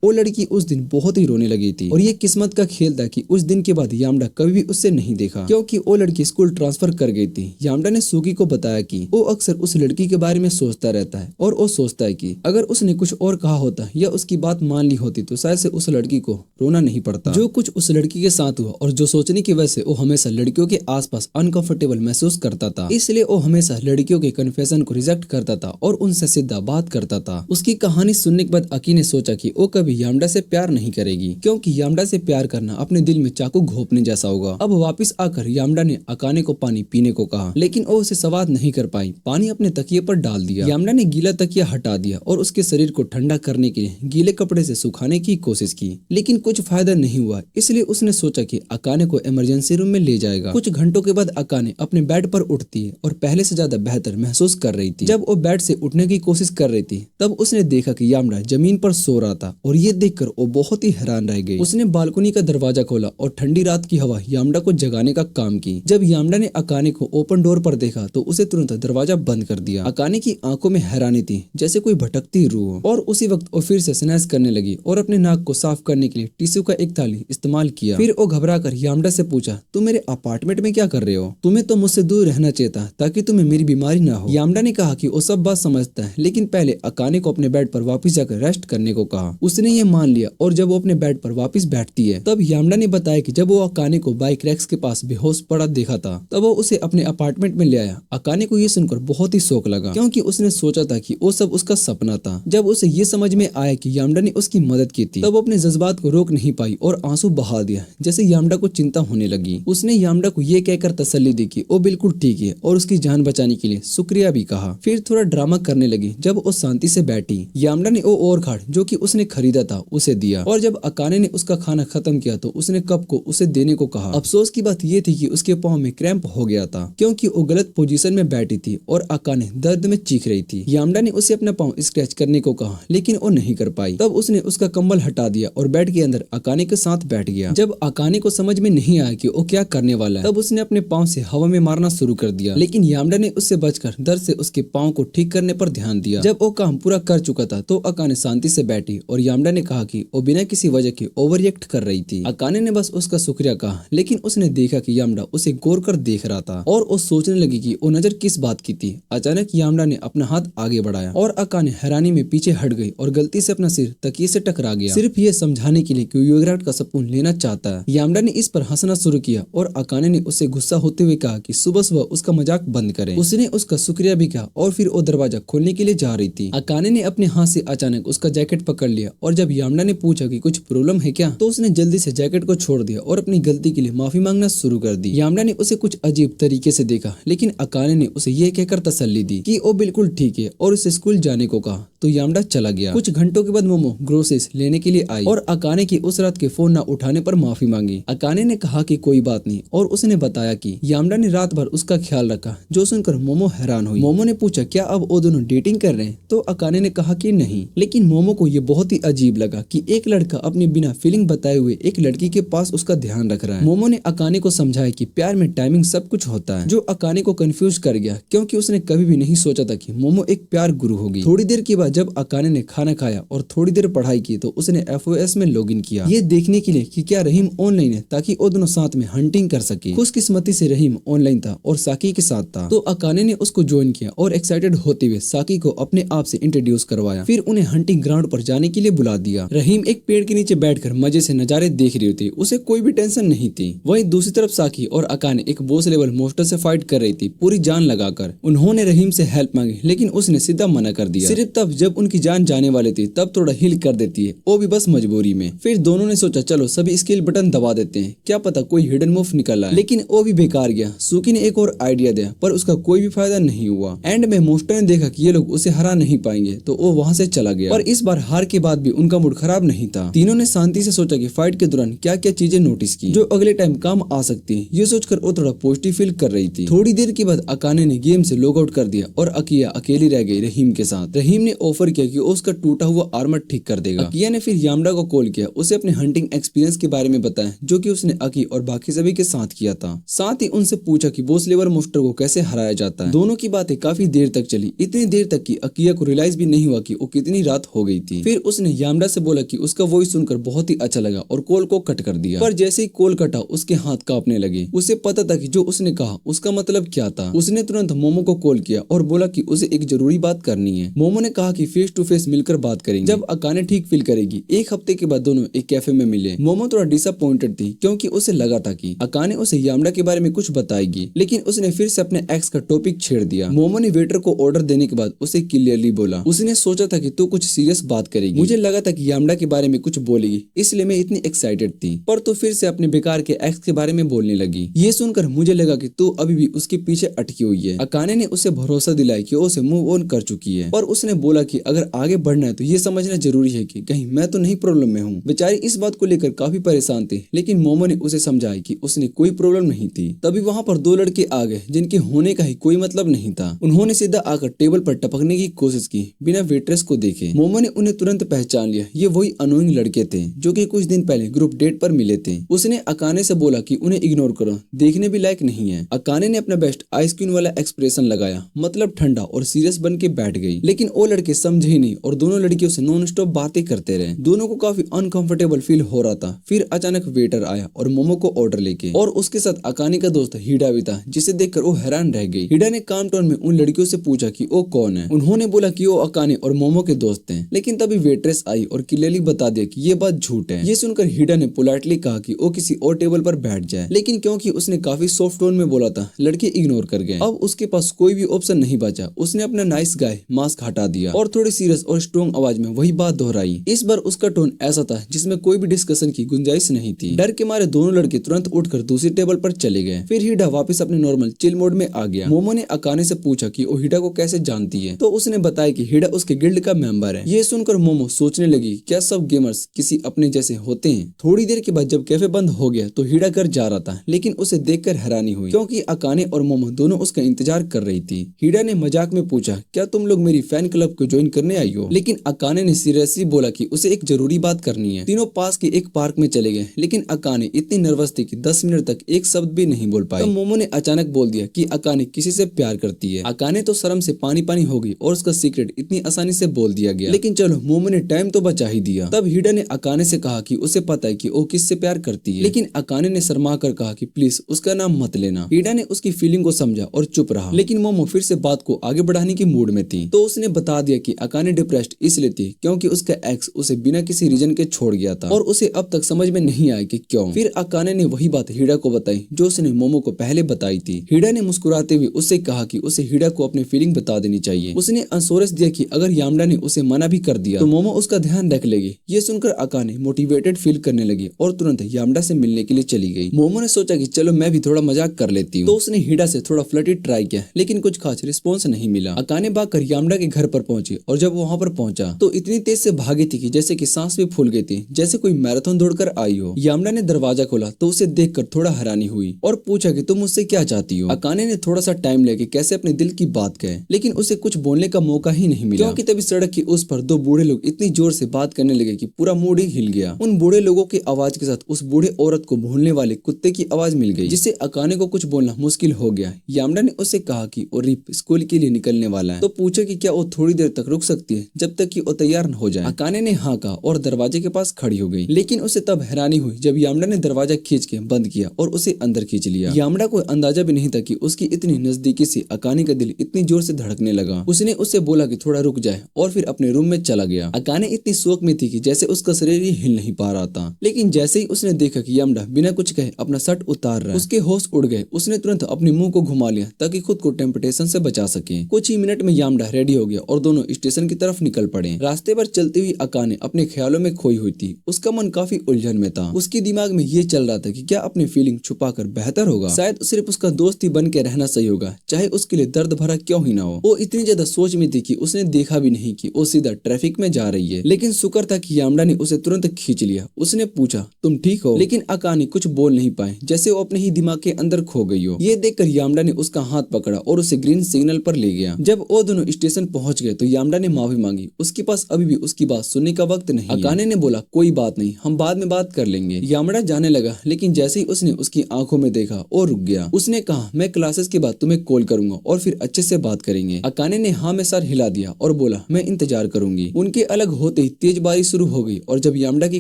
वो लड़की उस दिन बहुत ही रोने लगी थी और ये किस्मत का खेल था कि उस दिन के बाद यामडा कभी भी उससे नहीं देखा, क्योंकि वो लड़की स्कूल ट्रांसफर कर गई थी। यामडा ने सुगी को बताया कि वो अक्सर उस लड़की के बारे में सोचता रहता है और वो सोचता है कि अगर उसने कुछ और कहा होता या उसकी बात मान ली होती तो शायद से उस लड़की को रोना नहीं पड़ता। जो कुछ उस लड़की के साथ हुआ और जो सोचने की वजह से वो हमेशा लड़कियों के आसपास अनकंफर्टेबल महसूस करता था, इसलिए वो हमेशा लड़कियों के कन्फेशन को रिजेक्ट करता था और उनसे सीधा बात करता था। उसकी कहानी सुनने के बाद अकी ने सोचा कि वो कभी यामडा से प्यार नहीं करेगी, क्योंकि यामडा से प्यार करना अपने दिल में चाकू घोंपने जैसा होगा। अब वापस आकर यामडा ने अकाने को पानी पीने को कहा, लेकिन वो उसे स्वाद नहीं कर पाई। पानी अपने तकिए पर डाल दिया। यामडा ने गीला तकिया हटा दिया और उसके शरीर को ठंडा करने के लिए गीले कपड़े से सुखाने की कोशिश की, लेकिन कुछ फायदा नहीं हुआ। इसलिए उसने सोचा कि अकाने को इमरजेंसी रूम में ले जाएगा। कुछ घंटों के बाद अकाने अपने बेड पर उठती है और पहले से ज्यादा बेहतर महसूस कर रही थी। जब वो बेड से उठने की कोशिश कर रही थी तब उसने देखा कि यामडा जमीन पर सो रहा था और ये देखकर वो बहुत ही हैरान रह गई। उसने बालकनी का दरवाजा खोला और ठंडी रात की हवा यामडा को जगाने का काम की। जब यामडा ने अकाने को ओपन डोर पर देखा तो उसे तुरंत दरवाजा बंद कर दिया। अकाने की आंखों में हैरानी थी, जैसे कोई भटकती रूह, और उसी वक्त वो फिर से स्नैच करने लगी और अपने नाक को साफ करने के लिए टिश्यू का एक थाली इस्तेमाल किया। फिर वो घबराकर यामडा से पूछा, तुम मेरे अपार्टमेंट में क्या कर रहे हो? तुम्हें तो मुझसे दूर रहना चाहिए था ताकि तुम्हें मेरी बीमारी ना हो। यामडा ने कहा कि वो सब बात समझता है, लेकिन पहले अकाने को अपने बेड पर वापस जाकर रेस्ट करने को कहा। उसने ये मान लिया और जब वो अपने बेड पर वापस बैठती है तब यामडा ने बताया कि जब वो अकाने को बाइक रैक्स के पास बेहोश पड़ा देखा था तब वो उसे अपने अपार्टमेंट में ले आया। अकाने को ये सुनकर बहुत ही शौक लगा, क्योंकि उसने सोचा था कि वो सब उसका सपना था। जब उसे ये समझ में आया कि यामडा ने उसकी मदद की थी तब वो अपने जज्बात को रोक नहीं पाई और आंसू बहा दिया, जैसे यामडा को चिंता होने लगी। उसने यामडा को ये कहकर तसल्ली दी कि वो बिल्कुल ठीक है और उसकी जान बचाने के लिए शुक्रिया भी कहा। फिर थोड़ा ड्रामा करने लगी। जब वो शांति से बैठी, यामडा ने वो और खाड़ जो कि उसने खरीदा था उसे दिया और जब अकाने ने उसका खाना खत्म किया तो उसने कप को उसे देने को कहा। अफसोस की बात ये थी कि उसके पाँव में क्रैम्प हो गया था, क्योंकि वो गलत पोजीशन में बैठी थी और अकाने दर्द में चीख रही थी। यामडा ने उसे अपना पाँव स्क्रैच करने को कहा, लेकिन वो नहीं कर पाई। तब उसने उसका कंबल हटा दिया और बेड के अंदर अकाने के साथ बैठ गया। जब अकाने को समझ में नहीं आया कि वो क्या करने वाला है तब उसने अपने पाँव से हवा में मारना शुरू कर दिया, लेकिन यामडा ने उससे बचकर दर्द से उसके पाँव को ठीक करने पर ध्यान दिया। जब वो काम पूरा कर चुका था तो अकाने शांति से बैठी और यामडा ने कहा कि वो बिना किसी वजह के ओवर रिएक्ट कर रही थी। अकाने ने बस उसका शुक्रिया कहा, लेकिन उसने देखा कि यामडा उसे गौर कर देख रहा था और वो सोचने लगी कि वो नजर किस बात की थी। अचानक यामडा ने अपना हाथ आगे बढ़ाया और अकाने हैरानी में पीछे हट गई और गलती से अपना सिर तकिए से टकरा गया, सिर्फ ये समझाने के लिए कि युवराज का सपून लेना चाहता है। यामडा ने इस पर हंसना शुरू किया और अकाने ने उससे गुस्सा होते हुए कहा कि सुबह सुबह उसका मजाक बंद करे। उसने उसका शुक्रिया भी किया और फिर वो दरवाजा खोलने के लिए जा रही थी। अकाने ने अपने हाथ से अचानक उसका जैकेट पकड़ लिया और जब यामडा ने पूछा कि कुछ प्रॉब्लम है क्या तो उसने जल्दी से जैकेट को छोड़ दिया और अपनी गलती के लिए माफी मांगना शुरू कर दी। यामडा ने उसे कुछ अजीब तरीके से देखा, लेकिन अकाने ने उसे यह कहकर तसल्ली दी कि वो बिल्कुल ठीक है और उसे स्कूल जाने को कहा। तो यामडा चला गया। कुछ घंटों के बाद मोमो ग्रोसरीज लेने के लिए आई और अकाने की उस रात के फोन न उठाने पर माफी मांगी। अकाने ने कहा कि कोई बात नहीं और उसने बताया कि यामडा ने रात भर उसका ख्याल रखा, जो सुनकर मोमो हैरान हुई। मोमो ने पूछा क्या अब वो दोनों डेटिंग कर रहे हैं, तो अकाने ने कहा कि नहीं, लेकिन मोमो को ये बहुत ही अजीब लगा कि एक लड़का अपने बिना फीलिंग बताए हुए एक लड़की के पास उसका ध्यान रख रहा है। मोमो ने अकाने को समझाया कि प्यार में टाइमिंग सब कुछ होता है, जो अकाने को कंफ्यूज कर गया, क्योंकि उसने कभी भी नहीं सोचा था कि मोमो एक प्यार गुरु होगी। थोड़ी देर के बाद जब अकाने ने खाना खाया और थोड़ी देर पढ़ाई की तो उसने FOS में लॉगिन किया, ये देखने के लिए कि क्या रहीम ऑनलाइन है ताकि वो दोनों साथ में हंटिंग कर सके। खुशकिस्मती से रहीम ऑनलाइन था और साकी के साथ था, तो अकाने ने उसको ज्वाइन किया और एक्साइटेड होते हुए साकी को अपने आप से इंट्रोड्यूस करवाया। फिर उन्हें हंटिंग ग्राउंड पर जाने के लिए बुला दिया। रहीम एक पेड़ के नीचे बैठकर मजे से नजारे देख रही थी, उसे कोई भी टेंशन नहीं थी। वहीं दूसरी तरफ साकी और अकाने एक बॉस लेवल मोस्टर से फाइट कर रही थी, पूरी जान लगाकर। उन्होंने रहीम से हेल्प मांगी, लेकिन उसने सीधा मना कर दिया। सिर्फ तब जब उनकी जान जाने वाली थी तब थोड़ा हिल कर देती है, वो भी बस मजबूरी में। फिर दोनों ने सोचा चलो सभी स्किल बटन दबा देते हैं, क्या पता कोई हिडन मूव निकल आए, लेकिन वो भी बेकार गया। सुकी ने एक और आइडिया दिया पर उसका कोई भी फायदा नहीं हुआ। एंड में मोस्टर ने देखा कि ये लोग उसे हरा नहीं पाएंगे तो वो वहाँ से चला गया। पर इस बार हार के बाद भी उनका मूड खराब नहीं था। तीनों ने शांति से सोचा कि फाइट के दौरान क्या क्या चीजें नोटिस की जो अगले टाइम काम आ सकती है। ये सोचकर वो थोड़ा पॉजिटिव फील कर रही थी। थोड़ी देर के बाद अकाने ने गेम से लॉग आउट कर दिया और अकिया अकेली रह गई रहीम के साथ। रहीम ने ऑफर किया कि उसका टूटा हुआ आर्मर ठीक कर देगा। अकिया ने फिर यामडा को कॉल किया, उसे अपने हंटिंग एक्सपीरियंस के बारे में बताया जो कि उसने अकी और बाकी सभी के साथ किया था। साथ ही उनसे पूछा कि बॉस लेवल मोस्टर को कैसे हराया जाता है। दोनों की बातें काफी देर तक चली, इतनी देर तक कि अकिया को रियलाइज भी नहीं हुआ कि वो कितनी रात हो गई थी। फिर उसने यामडा से बोला कि उसका वॉइस सुनकर बहुत ही अच्छा लगा और कॉल को कट कर दिया। पर जैसे ही कॉल कटा उसके हाथ कांपने लगे। उसे पता था कि जो उसने कहा उसका मतलब क्या था। उसने तुरंत मोमो को कॉल किया और बोला कि उसे एक जरूरी बात करनी है। मोमो ने कहा कि फेस टू फेस मिलकर बात करेंगे जब अकाने ठीक फील करेगी। एक हफ्ते के बाद दोनों एक कैफे में मिले। मोमो थोड़ा डिसअपॉइंटेड थी क्योंकि उसे लगा था कि अकाने उसे यामडा के बारे में कुछ बताएगी, लेकिन उसने फिर से अपने एक्स का टॉपिक छेड़ दिया। मोमो ने वेटर को ऑर्डर देने के बाद उसे क्लियरली बोला, उसने सोचा था कि तू कुछ सीरियस बात करेगी, मुझे लगा था कि यामडा के बारे में कुछ बोलेगी इसलिए मैं इतनी एक्साइटेड थी, पर तू फिर से अपने बेकार के एक्स के बारे में बोलने लगी। ये सुनकर मुझे लगा कि तू अभी भी उसके पीछे अटकी हुई है। अकाने ने उसे भरोसा दिलाया कि वो उसे मूव ऑन कर चुकी है और उसने बोला कि अगर आगे बढ़ना है तो ये समझना जरूरी है कि कहीं मैं तो नहीं प्रॉब्लम में हूँ। बेचारी इस बात को लेकर काफी परेशान थी, लेकिन मोमो ने उसे समझाया कि उसने कोई प्रॉब्लम नहीं थी। तभी वहाँ पर दो लड़के आ गए जिनके होने का ही कोई मतलब नहीं था। उन्होंने सीधा आकर टेबल पर टपकने की कोशिश की बिना वेट्रेस को देखे। मोमो ने उन्हें तुरंत पहचान लिया, ये वही अनोइंग लड़के थे जो कि कुछ दिन पहले ग्रुप डेट पर मिले थे। उसने अकाने से बोला कि उन्हें इग्नोर करो, देखने भी लायक नहीं है। अकाने ने अपना बेस्ट आइस क्वीन वाला एक्सप्रेशन लगाया, मतलब ठंडा और सीरियस बन के बैठ गई, लेकिन वो लड़के समझे ही नहीं और दोनों लड़कियों से नॉन स्टॉप बातें करते रहे। दोनों को काफी अनकंफर्टेबल फील हो रहा था। फिर अचानक वेटर आया और मोमो को ऑर्डर लेके, और उसके साथ अकाने का दोस्त हिडा भी था, जिसे देखकर वो हैरान रह गई। हिडा ने काम टोन में उन लड़कियों से पूछा कि वो कौन है। उन्होंने बोला कि वो अकाने और मोमो के दोस्त हैं, लेकिन तभी वेट्रेस आई और क्लियरली बता दिया कि ये बात झूठ है। ये सुनकर हिडा ने पोलाइटली कहा कि वो किसी और टेबल पर बैठ जाए, लेकिन क्योंकि उसने काफी सॉफ्ट टोन में बोला था लड़के इग्नोर कर गए। अब उसके पास कोई भी ऑप्शन नहीं बचा। उसने अपना नाइस गाय मास्क हटा दिया और थोड़ी सीरियस और स्ट्रॉन्ग आवाज में वही बात दोहराई। इस बार उसका टोन ऐसा था जिसमें कोई भी डिस्कशन की गुंजाइश नहीं थी। डर के मारे दोनों लड़के तुरंत उठकर दूसरी टेबल पर चले गए। फिर हिडा वापस अपने नॉर्मल चिल मोड में आ गया। मोमो ने अकाने से पूछा कि वो हिडा को कैसे जानती है, तो उसने बताया कि हिडा उसके गिल्ड का मेंबर है। ये सुनकर मोमो सोचने लगी क्या सब गेमर्स किसी अपने जैसे होते हैं। थोड़ी देर के बाद जब कैफे बंद हो गया तो हिडा घर जा रहा था, लेकिन उसे देखकर हैरानी हुई क्योंकि अकाने और मोमो दोनों उसका इंतजार कर रही थी। हिडा ने मजाक में पूछा क्या तुम लोग मेरी फैन क्लब को ज्वाइन करने आई हो, लेकिन अकाने ने सीरियसली बोला कि उसे एक जरूरी बात करनी है। तीनों पास के एक पार्क में चले गए, लेकिन अकाने इतनी नर्वस थी कि 10 मिनट तक एक शब्द भी नहीं बोल पाई। तो मोमो ने अचानक बोल दिया कि अकाने किसी से प्यार करती है। अकाने तो शर्म से पानी पानी हो गई और उसका सीक्रेट इतनी आसानी से बोल दिया गया, लेकिन चलो मोमो ने टाइम तो बचा ही दिया। तब हिडा ने अकाने से कहा कि उसे पता है कि वो किससे प्यार करती है, लेकिन अकाने ने शर्मा कर कहा कि प्लीज उसका नाम मत लेना। हिडा ने उसकी फीलिंग को समझा और चुप रहा, लेकिन मोमो फिर से बात को आगे बढ़ाने की मूड में थी। तो उसने बता दिया कि अकाने डिप्रेस्ड इसलिए थी क्योंकि उसका एक्स उसे बिना किसी रीजन के छोड़ गया था और उसे अब तक समझ में नहीं आया कि क्यों। फिर अकाने ने वही बात हिडा को बताई जो उसने मोमो को पहले बताई थी। हिडा ने मुस्कुराते हुए उससे कहा कि उसे हिडा को अपनी फीलिंग बता देनी चाहिए। उसने अश्योरेंस दिया कि अगर यामडा ने उसे मना भी कर दिया तो मोमो उसका ध्यान रख लेगी। ये सुनकर अकाने मोटिवेटेड फील करने लगी और तुरंत यामडा से मिलने के लिए चली गई। मोमो ने सोचा कि चलो मैं भी थोड़ा मजाक कर लेती हूँ, तो उसने हिडा से थोड़ा फ्लर्टी ट्राई किया, लेकिन कुछ खास रिस्पॉन्स नहीं मिला। अकाने भागकर यामडा के घर पर पहुंची और जब वहाँ पर पहुंचा तो इतनी तेज से भागी थी कि जैसे कि सांस भी फूल गई थी, जैसे कोई मैराथन दौड़कर आई हो। यामडा ने दरवाजा खोला तो उसे देखकर थोड़ा हैरानी हुई और पूछा कि तुम मुझसे क्या चाहती हो। अकाने ने थोड़ा सा टाइम लेके कैसे अपने दिल की बात कहे, लेकिन उसे कुछ बोलने का मौका ही नहीं मिला क्योंकि तभी सड़क की उस पर दो बूढ़े लोग इतनी जोर से बात करने लगे कि पूरा मूड ही हिल गया। उन बूढ़े लोगों की आवाज के साथ उस बूढ़े औरत को भूलने वाले कुत्ते की आवाज मिल गई, जिससे अकाने को कुछ बोलना मुश्किल हो गया। यामडा ने उसे कहा कि वो रिप स्कूल के लिए निकलने वाला है, तो पूछा कि क्या वो थोड़ी देर तक रुक सकती है जब तक कि वो तैयार न हो जाए। अकाने ने हाँ कहा और दरवाजे के पास खड़ी हो गई, लेकिन उसे तब हैरानी हुई जब यामडा ने दरवाजा खींच के बंद किया और उसे अंदर खींच लिया। यामडा को अंदाजा भी नहीं था कि उसकी इतनी नजदीकी से अकाने का दिल इतनी जोर से धड़कने लगा। उसने उससे बोला कि थोड़ा रुक जाए और फिर अपने रूम में चला गया। अकाने इतनी शौक में थी कि जैसे उसका शरीर ही हिल नहीं पा रहा था, लेकिन जैसे ही उसने देखा कि यामडा बिना कुछ कहे अपना शर्ट उतार रहा है, उसके होश उड़ गए। उसने तुरंत अपने मुंह को घुमा लिया ताकि खुद को टेम्पटेशन से बचा सके। कुछ ही मिनट में यामडा यामडा रेडी हो गया और दोनों स्टेशन की तरफ निकल पड़े। रास्ते पर चलती हुई अकाने अपने ख्यालों में खोई हुई थी। उसका मन काफी उलझन में था। उसके दिमाग में ये चल रहा था कि क्या अपनी फीलिंग छुपाकर बेहतर होगा, शायद सिर्फ उसका दोस्त ही बन के रहना सही होगा, चाहे उसके लिए दर्द भरा क्यों ही ना हो। वो इतनी ज्यादा सोच में थी कि उसने देखा भी नहीं कि वो सीधा ट्रैफिक में जा रही है। लेकिन शुक्र था कि यामडा ने उसे तुरंत खींच लिया। उसने पूछा, तुम ठीक हो? लेकिन अकाने कुछ बोल नहीं पाए, जैसे वो अपने ही दिमाग के अंदर खो गई हो। ये देखकर यामडा ने उसका हाथ पकड़ा और उसे ग्रीन सिग्नल पर ले गया। जब वो दोनों स्टेशन पहुंच गए तो यामडा ने माफी मांगी। उसके पास अभी भी उसकी बात सुनने का वक्त नहीं। अकाने ने बोला, कोई बात नहीं, हम बाद में बात कर लेंगे। यामडा जाने लगा, लेकिन जैसे ही उसने उसकी आंखों में देखा और रुक गया। उसने कहा, मैं क्लासेस के बाद तुम्हें कॉल करूंगा और फिर अच्छे से बात करेंगे। अकाने ने हाँ में सर हिला दिया और बोला, मैं इंतजार करूंगी। उनके अलग होते ही तेज बारिश शुरू हो गई और जब यामडा की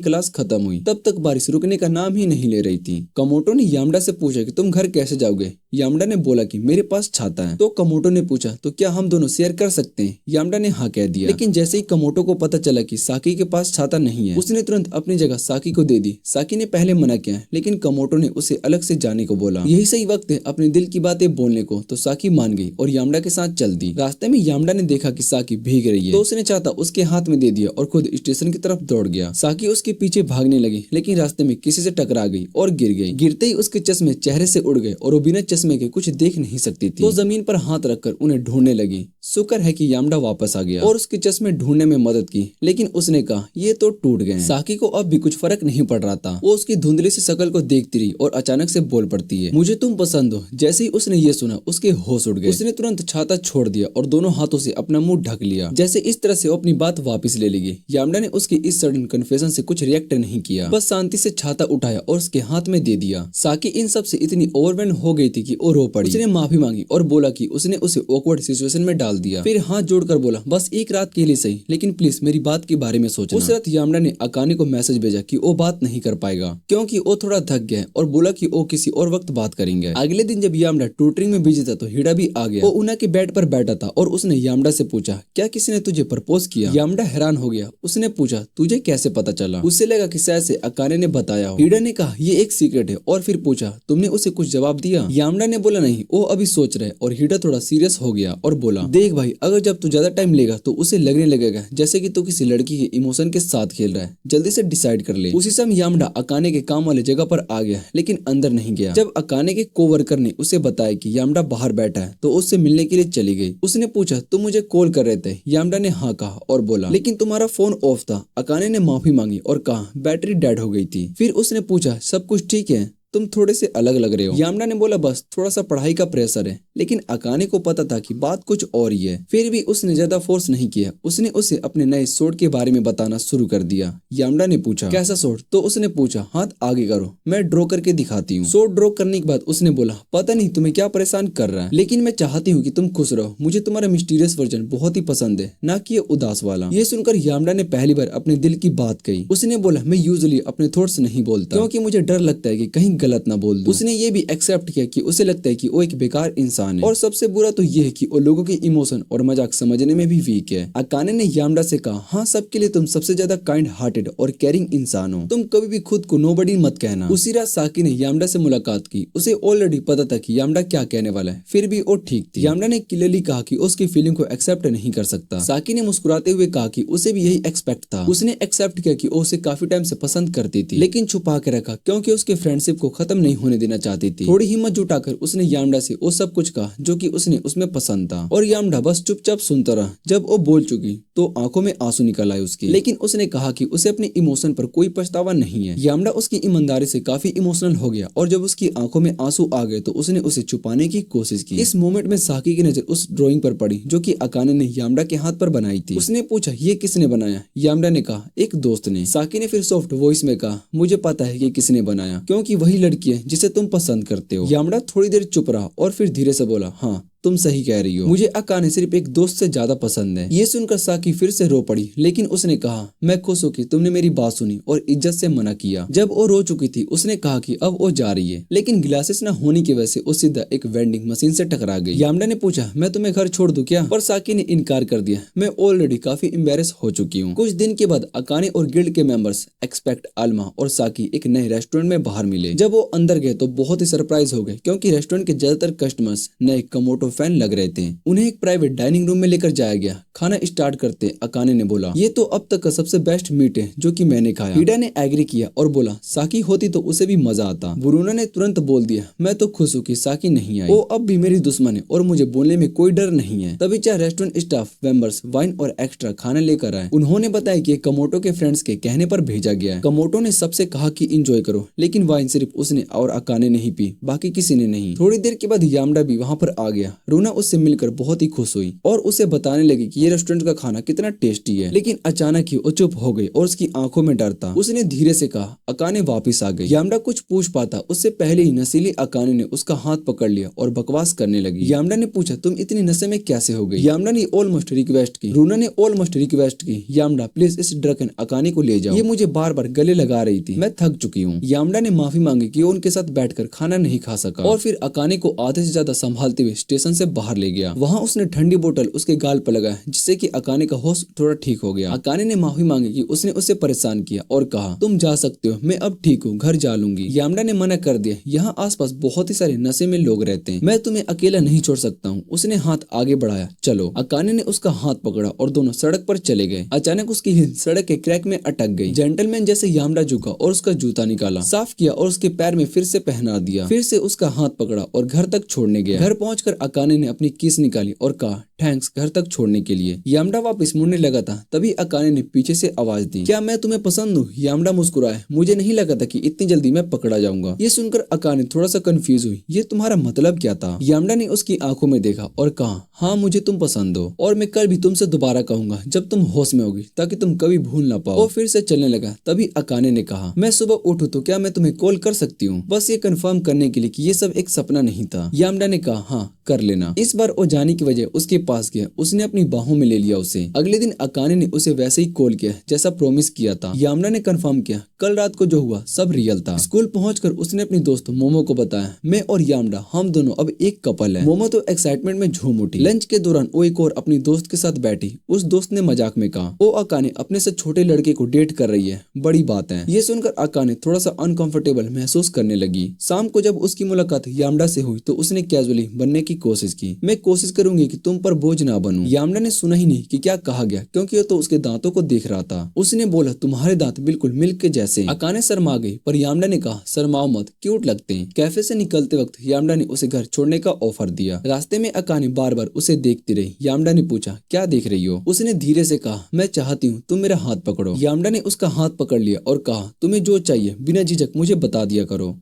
क्लास खत्म हुई तब तक बारिश रुकने का नाम ही नहीं ले रही थी। कमोटो ने यामडा से पूछा कि तुम घर कैसे जाओगे? यामडा ने बोला कि मेरे पास छाता है। तो कमोटो ने पूछा, तो क्या हम दोनों शेयर कर सकते हैं? यामडा ने हाँ कह दिया। लेकिन जैसे ही कमोटो को पता चला कि साकी के पास छाता नहीं है, उसने तुरंत अपनी जगह साकी को दे दी। साकी ने पहले मना किया, लेकिन कमोटो ने उसे अलग से जाने को बोला। यही सही वक्त है अपने दिल की बातें बोलने को। तो साकी मान गई और यामडा के साथ चल दी। रास्ते में यामडा ने देखा कि साकी भीग रही है, तो उसने छाता उसके हाथ में दे दिया और खुद स्टेशन की तरफ दौड़ गया। साकी उसके पीछे भागने लगी, लेकिन रास्ते में किसी से टकरा गई और गिर गई। गिरते ही उसके चश्मे चेहरे से उड़ गए और वो बिना चश्मे के कुछ देख नहीं सकती थी। तो जमीन पर हाथ रखकर उन्हें ढूंढने लगी। शुक्र है कि यामडा वापस आ गया और उसके चश्मे ढूंढने में मदद की, लेकिन उसने कहा, ये तो टूट गए। साकी को अब भी कुछ फर्क नहीं पड़ रहा था। वो उसकी धुंधली सी शक्ल को देखती रही और अचानक से बोल पड़ती है, मुझे तुम पसंद हो। जैसे ही उसने ये सुना उसके होश उड़ गए। उसने तुरंत छाता छोड़ दिया और दोनों हाथों से अपना मुंह ढक लिया। जैसे इस तरह से वो अपनी बात वापस ले लेगी। यामडा ने उसकी इस सडन कन्फेशन से कुछ रिएक्ट नहीं किया, बस शांति से छाता उठाया और उसके हाथ में दे दिया। साकी इन सब से इतनी ओवरवेल्म हो गई थी कि वो रो पड़ी। उसने माफी मांगी और बोला कि उसने उसे ऑकवर्ड सिचुएशन में डाल दिया। फिर हाथ जोड़कर बोला, बस एक रात के लिए सही, लेकिन प्लीज मेरी बात के बारे में सोचना। उस रात यामडा ने अकाने को मैसेज भेजा कि वो बात नहीं कर पाएगा क्योंकि वो थोड़ा थक गया और बोला कि वो किसी और वक्त बात करेंगे। अगले दिन जब यामडा ट्यूटरिंग में बिजी था तो हिडा भी आ गया। वो उना के बेड पर बैठा था और उसने यामडा से पूछा, क्या किसी ने तुझे प्रपोज किया? यामडा हैरान हो गया। उसने पूछा, तुझे कैसे पता चला? उससे लगा कि शायद से अकाने ने बताया हो। हिडा ने कहा, ये एक सीक्रेट है। और फिर पूछा, तुमने उसे कुछ जवाब दिया? यामडा ने बोला, नहीं, वो अभी सोच रहे। और हिडा थोड़ा सीरियस हो गया और बोला, देख भाई, अगर जब तू ज्यादा टाइम लेगा तो उसे लगने लगेगा जैसे कि तू किसी लड़की के इमोशन के साथ खेल रहा है। जल्दी से डिसाइड कर ले। उसी समय यामडा अकाने के काम वाले जगह पर आ गया, लेकिन अंदर नहीं गया। जब अकाने के कोवर्कर ने उसे बताया कि यामडा बाहर बैठा है तो उससे मिलने के लिए चली गई। उसने पूछा, तुम मुझे कॉल कर रहे थे? यामडा ने हाँ कहा और बोला, लेकिन तुम्हारा फोन ऑफ था। अकाने ने माफी मांगी और कहा, बैटरी डेड हो गई थी। फिर उसने पूछा, सब कुछ ठीक है? तुम थोड़े से अलग लग रहे हो। यामडा ने बोला, बस थोड़ा सा पढ़ाई का प्रेशर है। लेकिन अकाने को पता था कि बात कुछ और ही है। फिर भी उसने ज्यादा फोर्स नहीं किया। उसने उसे अपने नए शॉट के बारे में बताना शुरू कर दिया। यामडा ने पूछा, कैसा शॉट? तो उसने पूछा, हाथ आगे करो, मैं ड्रॉ करके दिखाती हूँ। शॉट ड्रॉ करने के बाद उसने बोला, पता नहीं तुम्हें क्या परेशान कर रहा है, लेकिन मैं चाहती हूँ कि तुम खुश रहो। मुझे तुम्हारा मिस्टीरियस वर्जन बहुत ही पसंद है, ना कि ये उदास वाला। ये सुनकर यामडा ने पहली बार अपने दिल की बात कही। उसने बोला, मैं यूजुअली अपने थॉट्स नहीं बोलता क्योंकि मुझे डर लगता है कि कहीं गलत ना बोल दूं। उसने ये भी एक्सेप्ट किया कि उसे लगता है कि वो एक बेकार इंसान है और सबसे बुरा तो ये है कि वो लोगों के इमोशन और मजाक समझने में भी वीक है। अकाने ने यामडा से कहा, हाँ, सबके लिए तुम सबसे ज्यादा काइंड हार्टेड और केयरिंग इंसान हो। तुम कभी भी खुद को नोबडी मत कहना। उसी रात साकी ने यामडा से मुलाकात की। उसे ऑलरेडी पता था कि यामडा क्या कहने वाला है, फिर भी वो ठीक थी। यामडा ने क्लियरली कहा कि उसकी फीलिंग को एक्सेप्ट नहीं कर सकता। साकी ने मुस्कुराते हुए कहा कि उसे भी यही एक्सपेक्ट था। उसने एक्सेप्ट किया कि वो उसे काफी टाइम से पसंद करती थी, लेकिन छुपा के रखा क्योंकि उसके फ्रेंडशिप को खत्म नहीं होने देना चाहती थी। थोड़ी हिम्मत जुटाकर उसने यामडा से वो सब कुछ कहा जो कि उसने उसमें पसंद था और यामडा बस चुपचाप सुनता रहा। जब वो बोल चुकी तो आंखों में आंसू निकल आए उसके, लेकिन उसने कहा कि उसे अपने इमोशन पर कोई पछतावा नहीं है। यामडा उसकी ईमानदारी से काफी इमोशनल हो गया और जब उसकी आंखों में आंसू आ गए तो उसने उसे छुपाने की कोशिश की। इस मोमेंट में साकी की नजर उस ड्राइंग पर पड़ी जो कि अकाने ने यामडा के हाथ पर बनाई थी। उसने पूछा, ये किसने बनाया? यामडा ने कहा, एक दोस्त ने। साकी ने फिर सॉफ्ट वॉइस में कहा, मुझे पता है कि किसने बनाया, क्योंकि वही लड़की है जिसे तुम पसंद करते हो। यामडा थोड़ी देर चुप रहा और फिर धीरे से बोला, हाँ, तुम सही कह रही हो, मुझे अकाने सिर्फ एक दोस्त से ज्यादा पसंद है। ये सुनकर साकी फिर से रो पड़ी, लेकिन उसने कहा, मैं खुश हूँ कि तुमने मेरी बात सुनी और इज्जत से मना किया। जब वो रो चुकी थी उसने कहा कि अब वो जा रही है, लेकिन ग्लासेस न होने की वजह से वो सीधा एक वेंडिंग मशीन से टकरा गई। यामडा ने पूछा, मैं तुम्हें घर छोड़ दूं क्या? पर साकी ने इनकार कर दिया, मैं ऑलरेडी काफी एम्बेरस हो चुकी हूँ। कुछ दिन के बाद अकाने और गिल्ड के मेंबर्स एक्सपेक्ट अल्मा और साकी एक नए रेस्टोरेंट में बाहर मिले। जब वो अंदर गए तो बहुत ही सरप्राइज हो गए क्योंकि रेस्टोरेंट के ज्यादातर कस्टमर्स नए कमोटो फैन लग रहे थे। उन्हें एक प्राइवेट डाइनिंग रूम में लेकर जाया गया। खाना स्टार्ट करते अकाने ने बोला, ये तो अब तक का सबसे बेस्ट मीट है जो कि मैंने खाया। हिडा ने एग्री किया और बोला, साकी होती तो उसे भी मजा आता। ब्रूनो ने तुरंत बोल दिया, मैं तो खुश हूँ कि साकी नहीं आई, वो अब भी मेरी दुश्मन है और मुझे बोलने में कोई डर नहीं है। तभी 4 रेस्टोरेंट स्टाफ मेंबर्स वाइन और एक्स्ट्रा खाना लेकर आए। उन्होंने बताया कि कमोटो के फ्रेंड्स के कहने पर भेजा गया है। कमोटो ने सबसे कहा कि एंजॉय करो, लेकिन वाइन सिर्फ उसने और अकाने ने ही पी, बाकी किसी ने नहीं। थोड़ी देर के बाद यामडा भी वहाँ पर आ गया। रूना उससे मिलकर बहुत ही खुश हुई और उसे बताने लगी कि ये रेस्टोरेंट का खाना कितना टेस्टी है। लेकिन अचानक ही वो चुप हो गई और उसकी आंखों में डर था। उसने धीरे से कहा, अकाने वापिस आ गई। यामडा कुछ पूछ पाता उससे पहले ही नशीली अकाने ने उसका हाथ पकड़ लिया और बकवास करने लगी। यामडा ने पूछा, तुम इतनी नशे में कैसे हो गई? यामडा ने ऑलमोस्ट रिक्वेस्ट की। रूना ने ऑलमोस्ट रिक्वेस्ट की, यामडा प्लीज इस ड्रकन अकाने को ले जाओ, ये मुझे बार बार गले लगा रही थी, मैं थक चुकी हूँ। यामडा ने माफी मांगी कि वो उनके साथ बैठकर खाना नहीं खा सका और फिर अकाने को आधे से ज्यादा संभालते हुए स्टेशन से बाहर ले गया। वहाँ उसने ठंडी बोतल उसके गाल पर लगाया जिससे कि अकाने का होश थोड़ा ठीक हो गया। अकाने ने माफी मांगी कि उसने उसे परेशान किया और कहा, तुम जा सकते हो, मैं अब ठीक हूँ, घर जा लूंगी। यामडा ने मना कर दिया, यहाँ आसपास बहुत ही सारे नशे में लोग रहते हैं, मैं तुम्हें अकेला नहीं छोड़ सकता हूँ। उसने हाथ आगे बढ़ाया, चलो। अकाने ने उसका हाथ पकड़ा और दोनों सड़क पर चले गए। अचानक उसकी हिल सड़क के क्रैक में अटक गई। जेंटलमैन जैसे यामडा झुका और उसका जूता निकाला, साफ किया और उसके पैर में फिर से पहना दिया। फिर से उसका हाथ पकड़ा और घर तक छोड़ने गया। घर पहुंचकर अकाने ने अपनी कीस निकाली और कहा, थैंक्स घर तक छोड़ने के लिए। यामडा वापस मुड़ने लगा था, तभी अकाने ने पीछे से आवाज दी, क्या मैं तुम्हें पसंद हूँ? यामडा मुस्कुराया, मुझे नहीं लगा था कि इतनी जल्दी मैं पकड़ा जाऊंगा। ये सुनकर अकाने थोड़ा सा कंफ्यूज हुई, ये तुम्हारा मतलब क्या था? यामडा ने उसकी आंखों में देखा और कहा, हाँ मुझे तुम पसंद हो और मैं कल भी तुमसे दोबारा कहूंगा जब तुम होश में होगी, ताकि तुम कभी भूल ना पाओ। वो फिर से चलने लगा। तभी अकाने ने कहा, मैं सुबह उठूं तो क्या मैं तुम्हें कॉल कर सकती हूँ, बस ये कंफर्म करने के लिए कि ये सब एक सपना नहीं था। यामडा ने कहा, हाँ कर लेना। इस बार वो जाने की वजह उसके पास गया, उसने अपनी बाहों में ले लिया उसे। अगले दिन अकाने ने उसे वैसे ही कॉल किया जैसा प्रॉमिस किया था। यामडा ने कंफर्म किया, कल रात को जो हुआ सब रियल था। स्कूल पहुंचकर उसने अपनी दोस्त मोमो को बताया, मैं और यामडा हम दोनों अब एक कपल है। मोमो तो एक्साइटमेंट में झूम उठी। लंच के दौरान वो एक और अपनी दोस्त के साथ बैठी। उस दोस्त ने मजाक में कहा, ओ अकाने अपने से छोटे लड़के को डेट कर रही है, बड़ी बात है। ये सुनकर अकाने थोड़ा सा अनकंफर्टेबल महसूस करने लगी। शाम को जब उसकी मुलाकात यामडा से हुई तो उसने कैजुअली बनने की कोशिश की, मैं कोशिश करूंगी कि तुम पर बोझ ना बनूं। यामडा ने सुना ही नहीं कि क्या कहा गया, क्योंकि वो तो उसके दांतों को देख रहा था। उसने बोला, तुम्हारे दांत बिल्कुल मिल्क के जैसे। अकाने शर्मा गई, पर यामडा ने कहा, शर्माओ मत, क्यूट लगते हैं। कैफे से निकलते वक्त यामडा ने उसे घर छोड़ने का ऑफर दिया। रास्ते में अकाने बार बार उसे देखती रही। यामडा ने पूछा, क्या देख रही हो? उसने धीरे से कहा, मैं चाहती हूँ तुम मेरा हाथ पकड़ो। यामडा ने उसका हाथ पकड़ लिया और कहा, तुम्हें जो चाहिए बिना झिझक मुझे बता दिया करो।